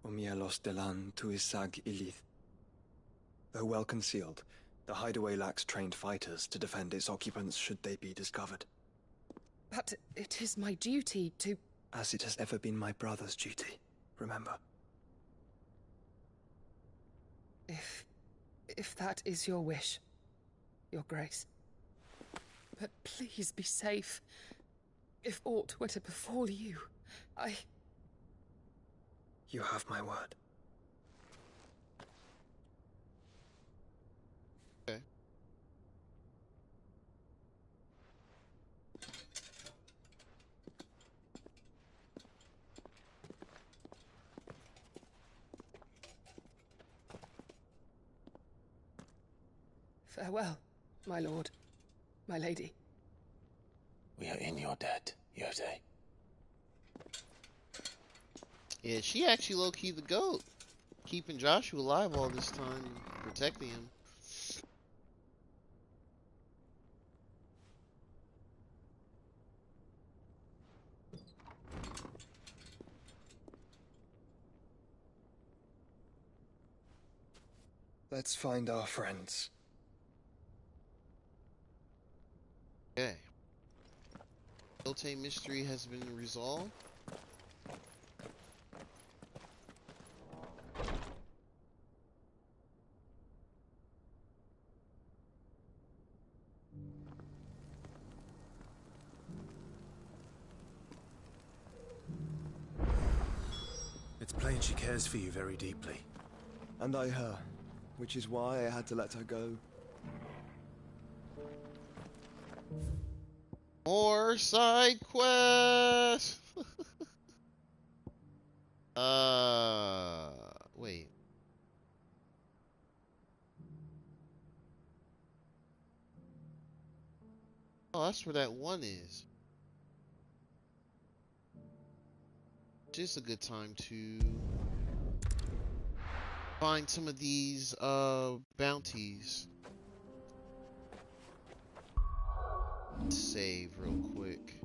Omielos delan tuisag ilith. Though well concealed, the hideaway lacks trained fighters to defend its occupants should they be discovered. But it is my duty to... As it has ever been my brother's duty, remember. If that is your wish, Your Grace. But please be safe. If aught were to befall you, You have my word. Okay. Farewell, my lord, my lady. We are in your debt, Yote. Yeah, she actually low-key the GOAT. Keeping Joshua alive all this time, protecting him. Let's find our friends. Okay. Yote mystery has been resolved. It's plain she cares for you very deeply. And I her, which is why I had to let her go. More side quests! Wait. Oh, that's where that one is. Just a good time to find some of these bounties. Save real quick.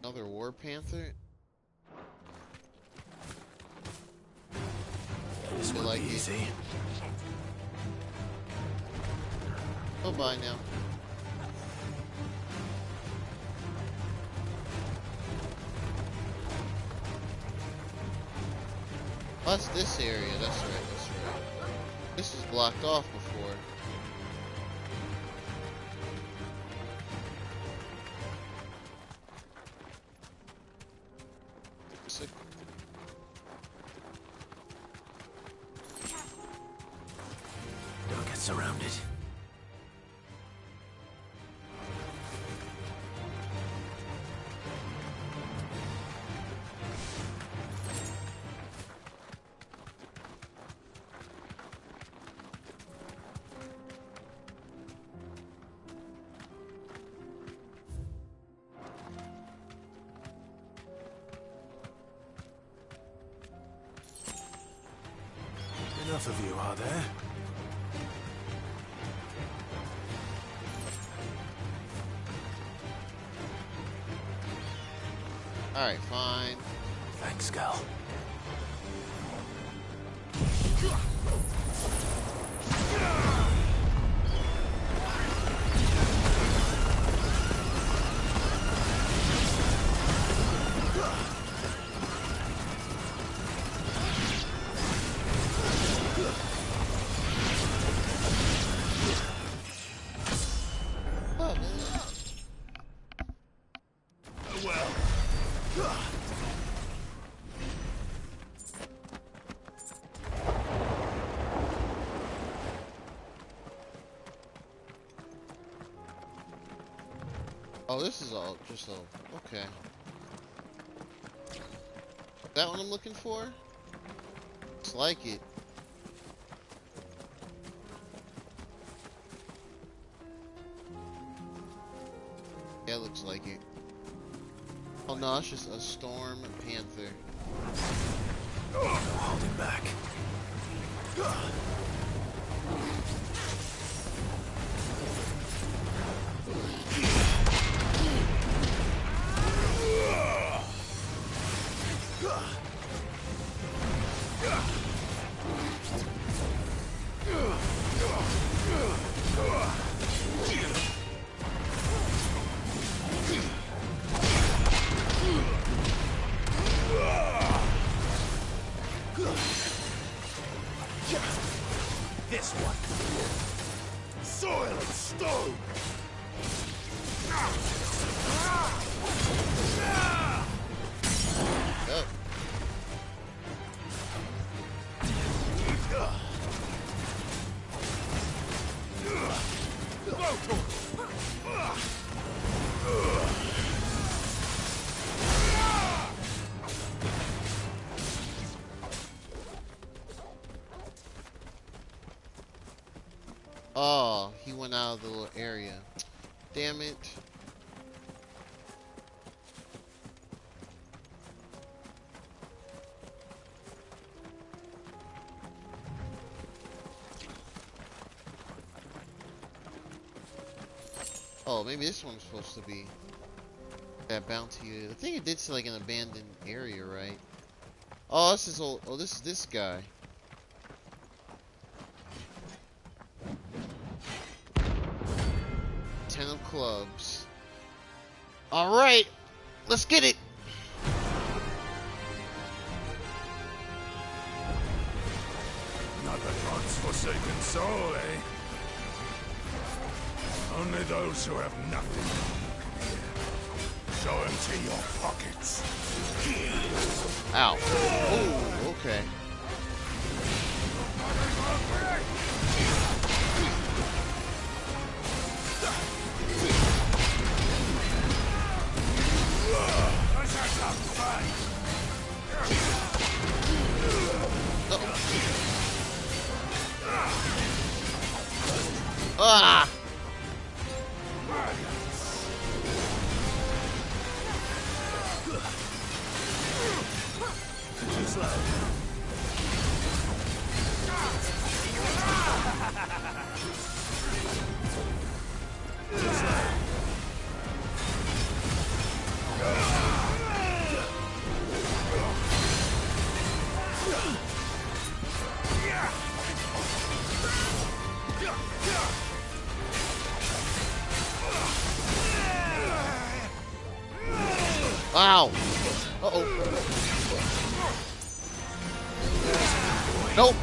Another War Panther? This will like be easy. Oh, bye now. Oh, that's this area. That's right. That's right. This was blocked off before. Don't get surrounded. enough of you, are there? Alright, fine. Thanks, Gal. Oh, this is all just a okay. That one I'm looking for? Looks like it. Yeah, looks like it. Oh no, it's just a storm panther. Hold him back. This one. Soil and stone. Oh, he went out of the little area. Damn it. Oh, maybe this one's supposed to be that bounty. I think it did say like an abandoned area, right? Oh, this is old. Oh, this is this guy. Ten of clubs. All right, let's get it. Not the god's forsaken soul, eh? Only those who have nothing. So empty your pockets. Ow. Oh, okay. Ah! Too slow. Wow. Uh-oh. Nope.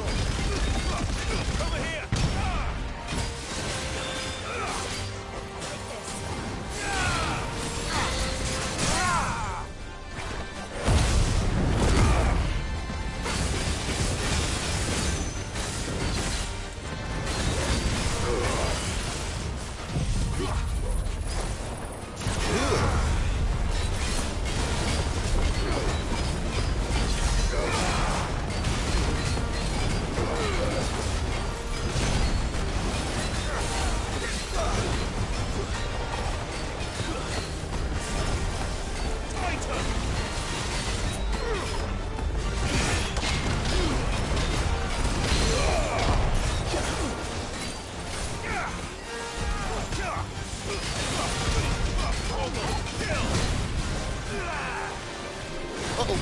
Uh-oh.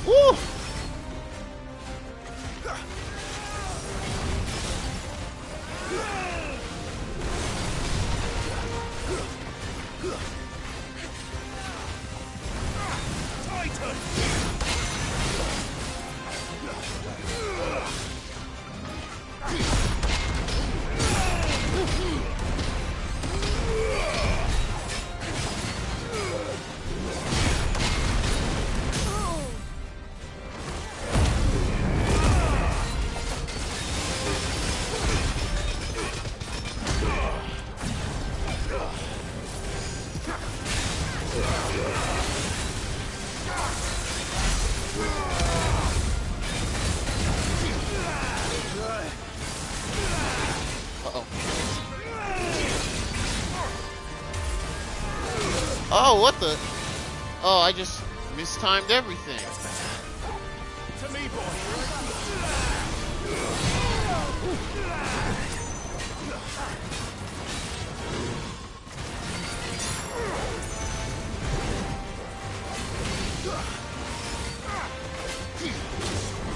Woo! Oh, what the? Oh, I just mistimed everything. To me, boy.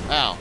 Ow.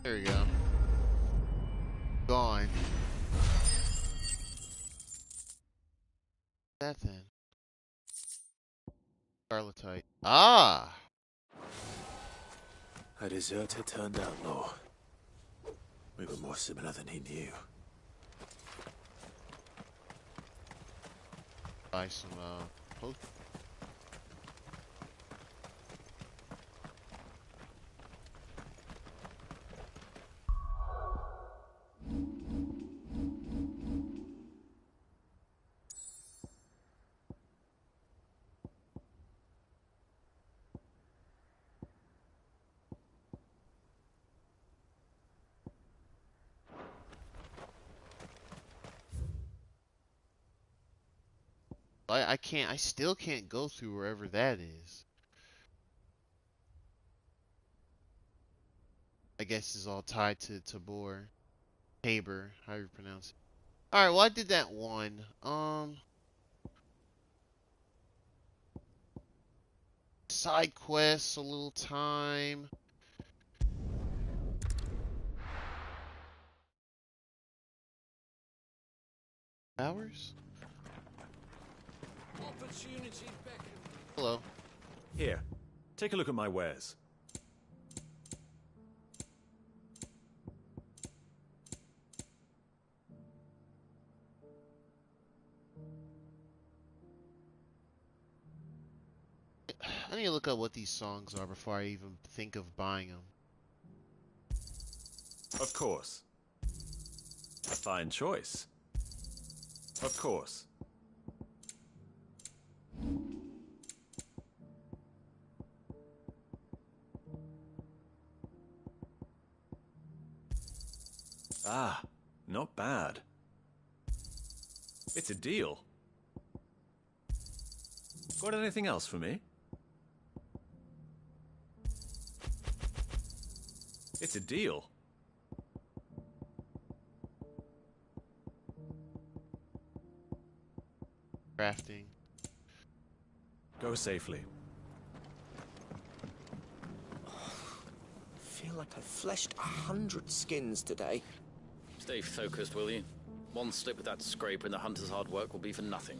There we go. Gone. That then. Scarletite. Ah! A deserter turned outlaw. We were more similar than he knew. Buy some, potions. I still can't go through wherever that is. I guess it's all tied to Tabor. Tabor, however you pronounce it. Alright, well I did that one. Side quests, a little time. Hours? Hello. Here, take a look at my wares. I need to look up what these songs are before I even think of buying them. Of course. A fine choice. Of course. Ah, not bad. It's a deal. Got anything else for me? It's a deal. Crafting. Go safely. feel like I've fleshed 100 skins today. Stay focused, will you? One slip with that scraper and the hunter's hard work will be for nothing.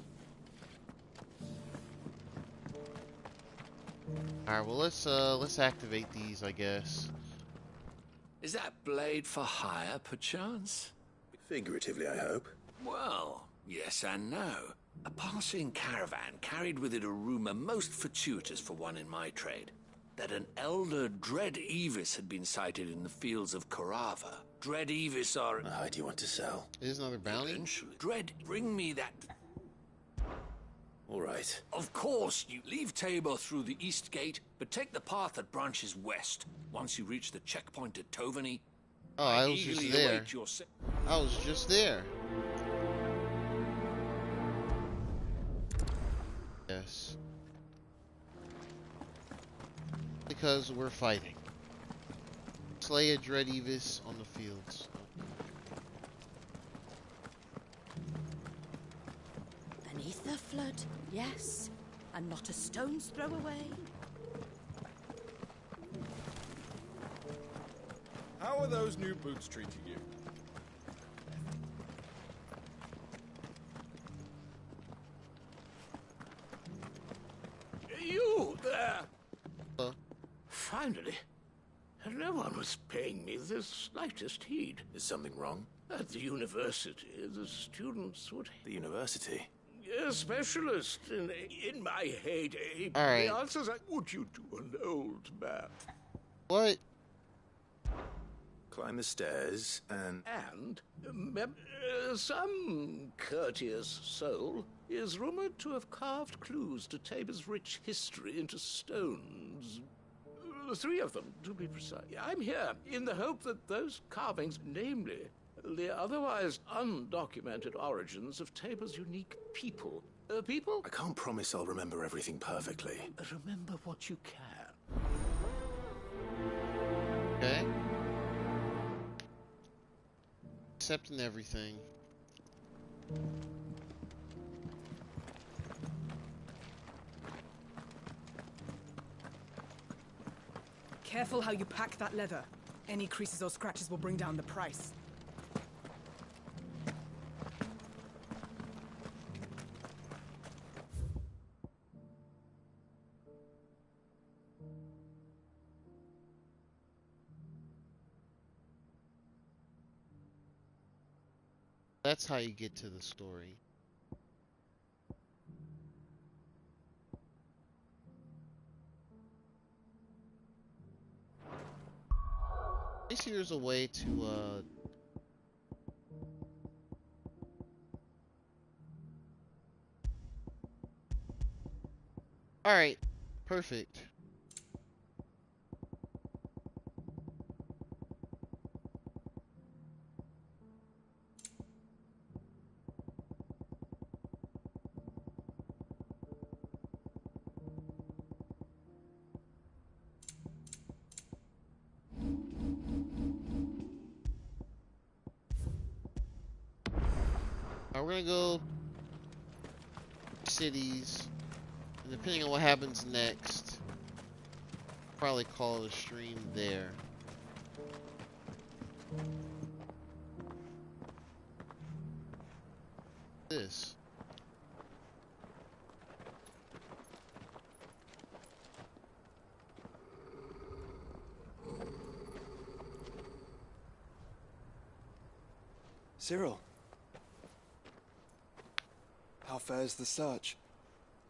Alright, well let's activate these, I guess. Is that blade for hire, perchance? Figuratively, I hope. Well, yes and no. A passing caravan carried with it a rumor most fortuitous for one in my trade, that an elder Dread Evis had been sighted in the fields of Korava. Dread Evis are... How do you want to sell? Is another bounty? Eventually. Dread, bring me that... All right. Of course, you leave Tabor through the east gate, but take the path that branches west. Once you reach the checkpoint at Tovany... Oh, I was just there. I was just there. Yes. Because we're fighting. Slay a Dread Evis on the fields. Beneath the flood, yes, and not a stone's throw away. How are those new boots treating you? You there! Finally. No one was paying me the slightest heed. Is something wrong? At the university, the students would... The university? A specialist in my heyday. All right. The answers are, would you do an old man? What? Climb the stairs and... Some courteous soul is rumored to have carved clues to Tabor's rich history into stones. 3 of them, to be precise. I'm here in the hope that those carvings, namely the otherwise undocumented origins of Tabor's unique people. People? I can't promise I'll remember everything perfectly. Remember what you can. Okay. Accepting everything. Careful how you pack that leather. Any creases or scratches will bring down the price. That's how you get to the story. At least here's a way to, Alright, perfect. We're gonna go cities, and depending on what happens next, probably call it a stream there. This. Cyril. How fares the search?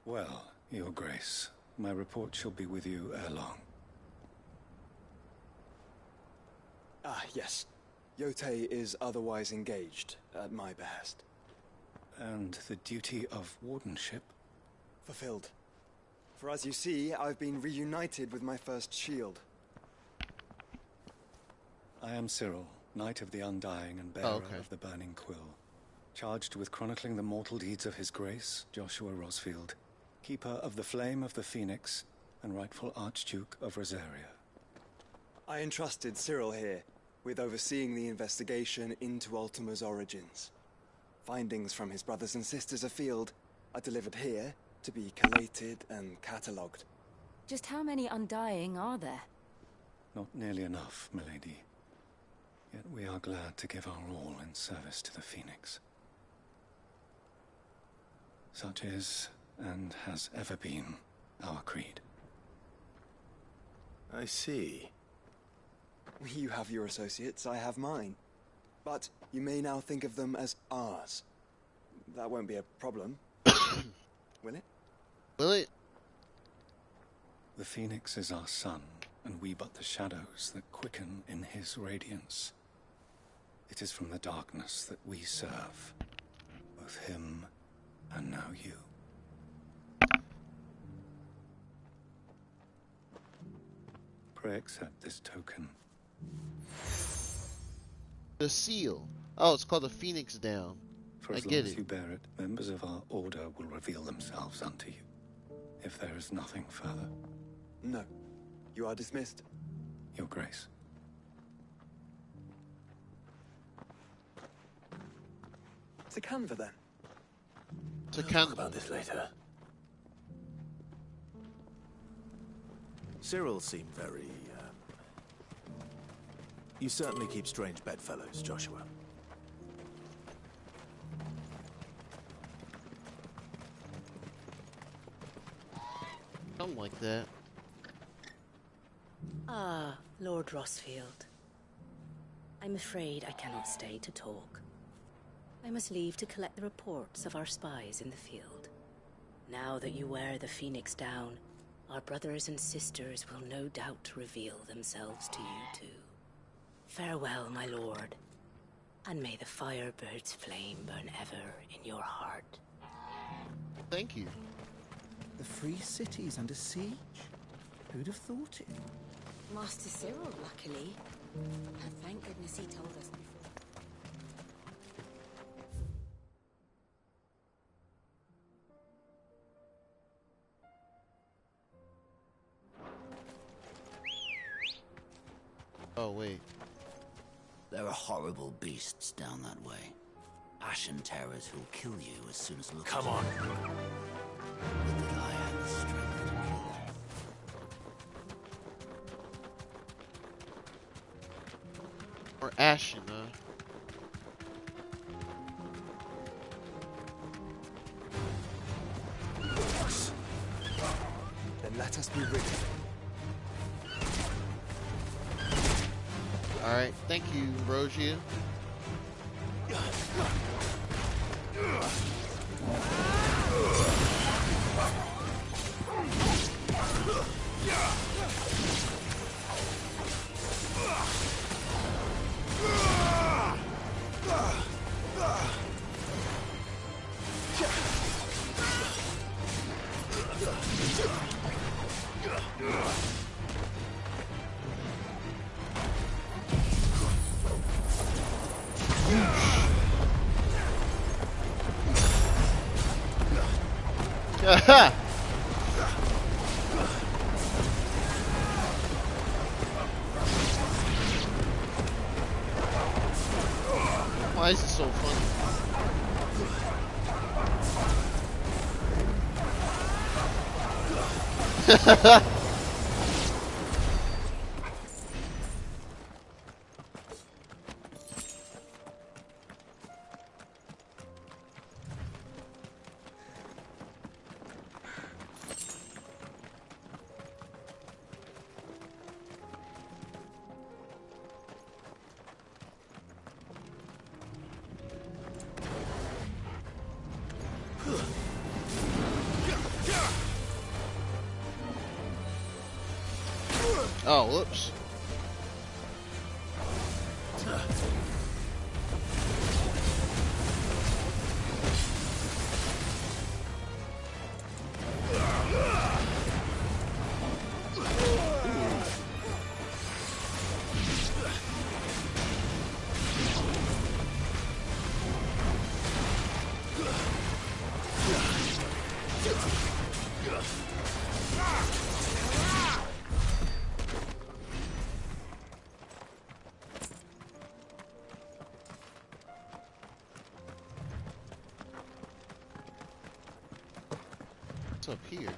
Well, Your Grace, my report shall be with you ere long. Ah, yes. Yotei is otherwise engaged, at my behest. And the duty of wardenship? Fulfilled. For as you see, I've been reunited with my first shield. I am Cyril, Knight of the Undying and bearer of the Burning Quill. Charged with chronicling the mortal deeds of His Grace, Joshua Rosfield, Keeper of the Flame of the Phoenix, and rightful Archduke of Rosaria. I entrusted Cyril here with overseeing the investigation into Ultima's origins. Findings from his brothers and sisters afield are delivered here to be collated and catalogued. Just how many Undying are there? Not nearly enough, milady. Yet we are glad to give our all in service to the Phoenix. Such is, and has ever been, our creed. I see. You have your associates, I have mine. But you may now think of them as ours. That won't be a problem. Will it? Will it? The Phoenix is our sun, and we but the shadows that quicken in his radiance. It is from the darkness that we serve, both him and now you. Pray accept this token. The seal. Oh, it's called the Phoenix Down. For I as long get as it. you bear it, members of our order will reveal themselves unto you. If there is nothing further. No. You are dismissed. Your Grace. To Canva, then. We'll talk about this later. Cyril seemed very, You certainly keep strange bedfellows, Joshua. Something like that. Ah, Lord Rosfield. I'm afraid I cannot stay to talk. I must leave to collect the reports of our spies in the field. Now that you wear the Phoenix down, our brothers and sisters will no doubt reveal themselves to you too. Farewell, my lord, and may the Firebird's flame burn ever in your heart. Thank you. The free city's under siege? Who'd have thought it? Master Cyril, luckily. Thank goodness he told us before. Oh, wait. There are horrible beasts down that way. Ashen terrors who'll kill you as soon as look. Come on. Would that I had the strength to kill them. Or Ashen, Then let us be rid of it. Alright, thank you, Rogia. Aha! Why is it so funny? Oh, whoops. What's up here?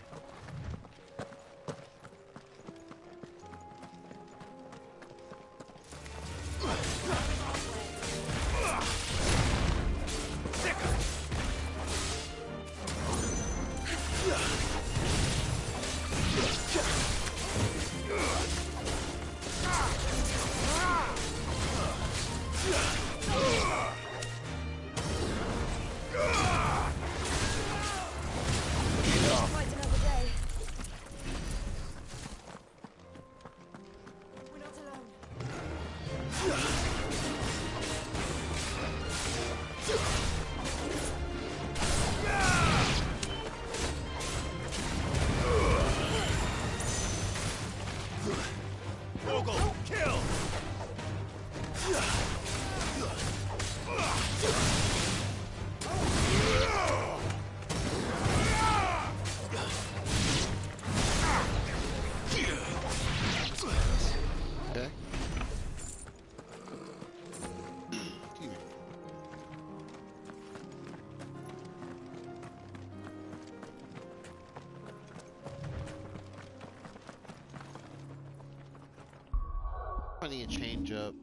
I need to change up.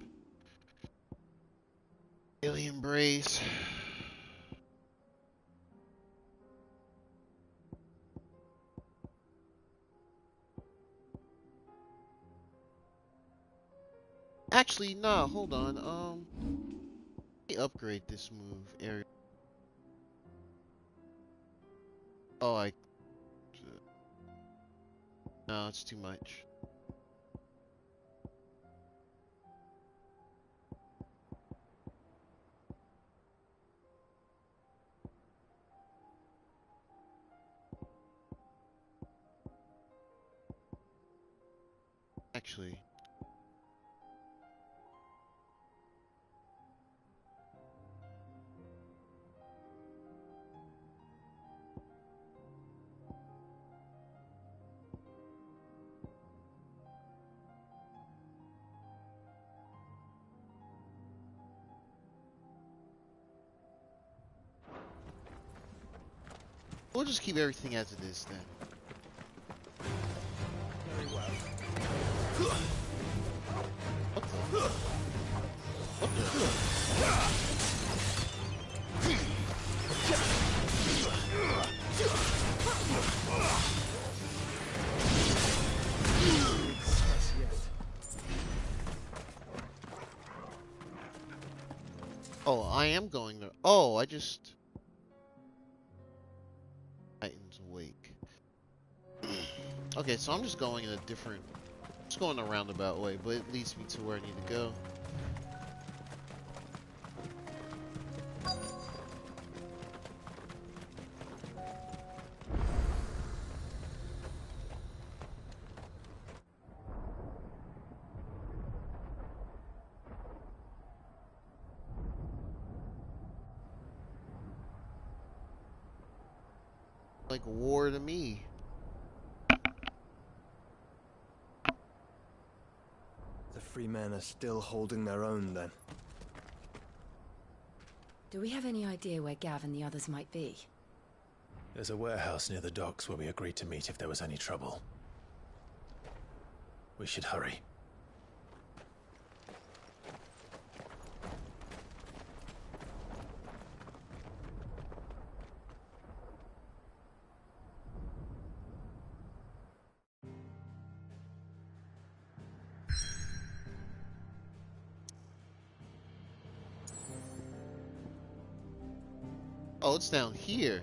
Alien brace. Actually, nah, hold on. Let me upgrade this move area. Oh, no, it's too much. Actually. We'll just keep everything as it is then. Very well. What the? What Oh, I am going there. Oh, I just... Titan's Wake. Okay, so I'm just going in a different... Just going a roundabout way, but it leads me to where I need to go. Like war to me. The free men are still holding their own, then. Do we have any idea where Gav and the others might be? There's a warehouse near the docks where we agreed to meet if there was any trouble. We should hurry. Oh, it's down here.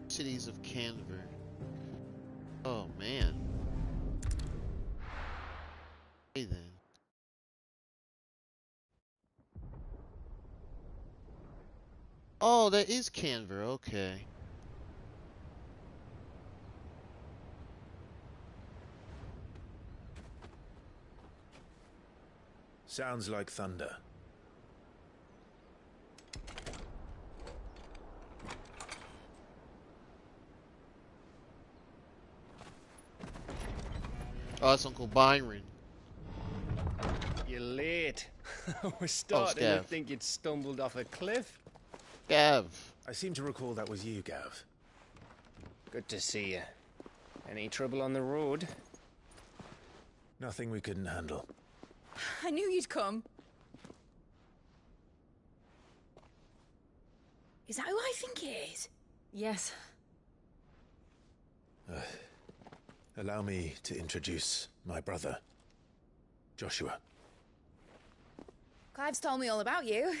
Cities of Canver. Oh, man. Hey, then. Oh, that is Canver. Okay. Sounds like thunder. Oh, that's Uncle Byron. You're late. We're starting to think you'd stumbled off a cliff. Gav. I seem to recall that was you, Gav. Good to see you. Any trouble on the road? Nothing we couldn't handle. I knew you'd come. Is that who I think it is? Yes. Allow me to introduce my brother, Joshua. Clive's told me all about you.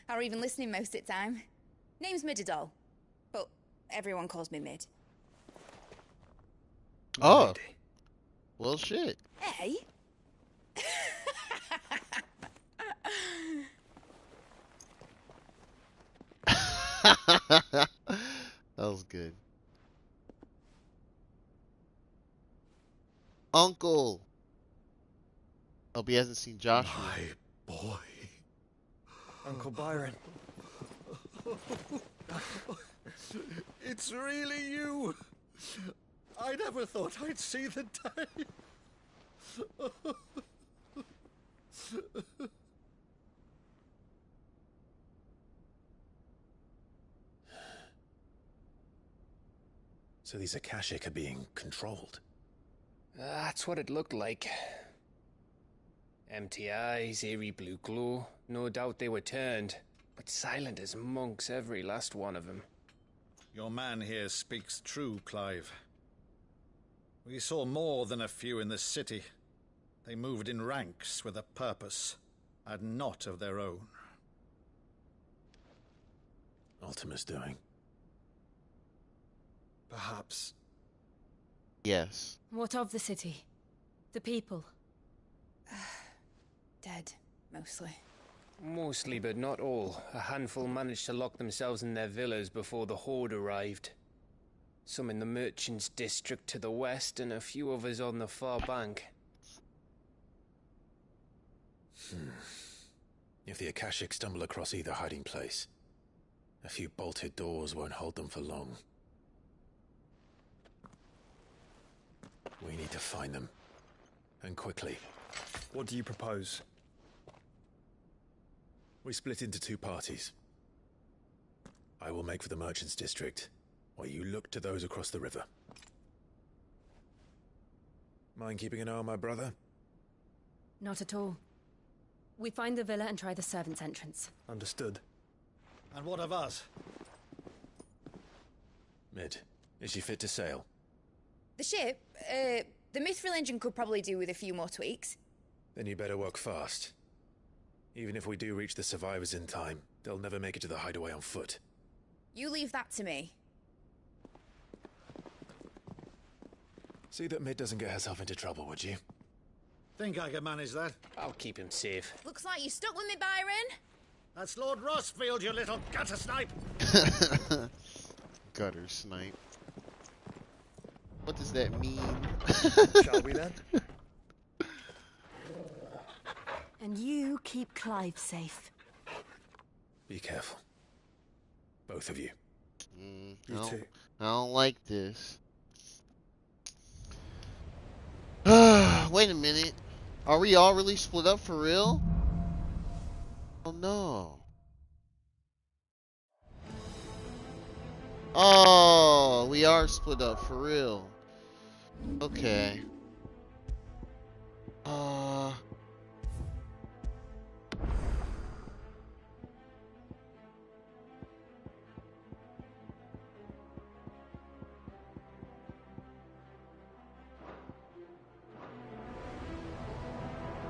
Or even listening most of the time. Name's Mididol, but everyone calls me Mid. Oh. Well, shit. Hey? That was good. Uncle. Hope he hasn't seen Joshua. My boy. Uncle Byron. It's really you. I never thought I'd see the day. So these Akashic are being controlled. That's what it looked like. Empty eyes, eerie blue glow. No doubt they were turned, but silent as monks, every last one of them. Your man here speaks true, Clive. We saw more than a few in this city. They moved in ranks with a purpose, and not of their own. Ultima's doing. Perhaps. Yes. What of the city? The people? Dead, mostly. Mostly, but not all. A handful managed to lock themselves in their villas before the Horde arrived. Some in the merchants' district to the west, and a few others on the far bank. If the Akashic stumble across either hiding place, a few bolted doors won't hold them for long. We need to find them. And quickly. What do you propose? We split into two parties. I will make for the merchants' district, while you look to those across the river. Mind keeping an eye on my brother? Not at all. We find the villa and try the servants' entrance. Understood. And what of us? Mid, is she fit to sail? The ship, the mithril engine could probably do with a few more tweaks. Then you better work fast. Even if we do reach the survivors in time, they'll never make it to the hideaway on foot. You leave that to me. See that Mid doesn't get herself into trouble, would you? Think I can manage that? I'll keep him safe. Looks like you stuck with me, Byron. That's Lord Rossfield, you little gutter snipe! Gutter snipe. What does that mean? Shall we then? And you keep Clive safe. Be careful. Both of you. You too. I don't like this. Wait a minute. Are we all really split up for real? Oh no. Oh, we are split up for real. Okay.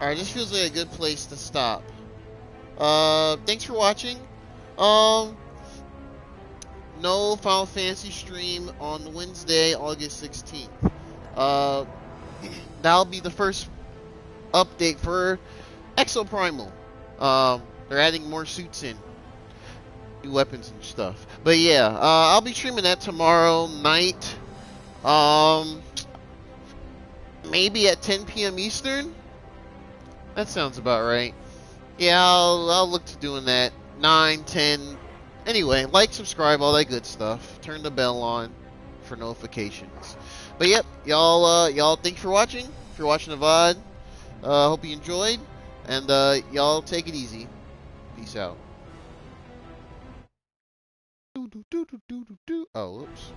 Alright, this feels like a good place to stop. Thanks for watching. No Final Fantasy stream on Wednesday, August 16th. That'll be the first update for Exoprimal. They're adding more suits in. New weapons and stuff. But yeah, I'll be streaming that tomorrow night. Maybe at 10 p.m. Eastern? That sounds about right. Yeah, I'll look to doing that. 9, 10. Anyway, like, subscribe, all that good stuff. Turn the bell on for notifications. But yep, y'all thanks for watching. If you're watching the VOD, hope you enjoyed. And y'all take it easy. Peace out. Oh, whoops.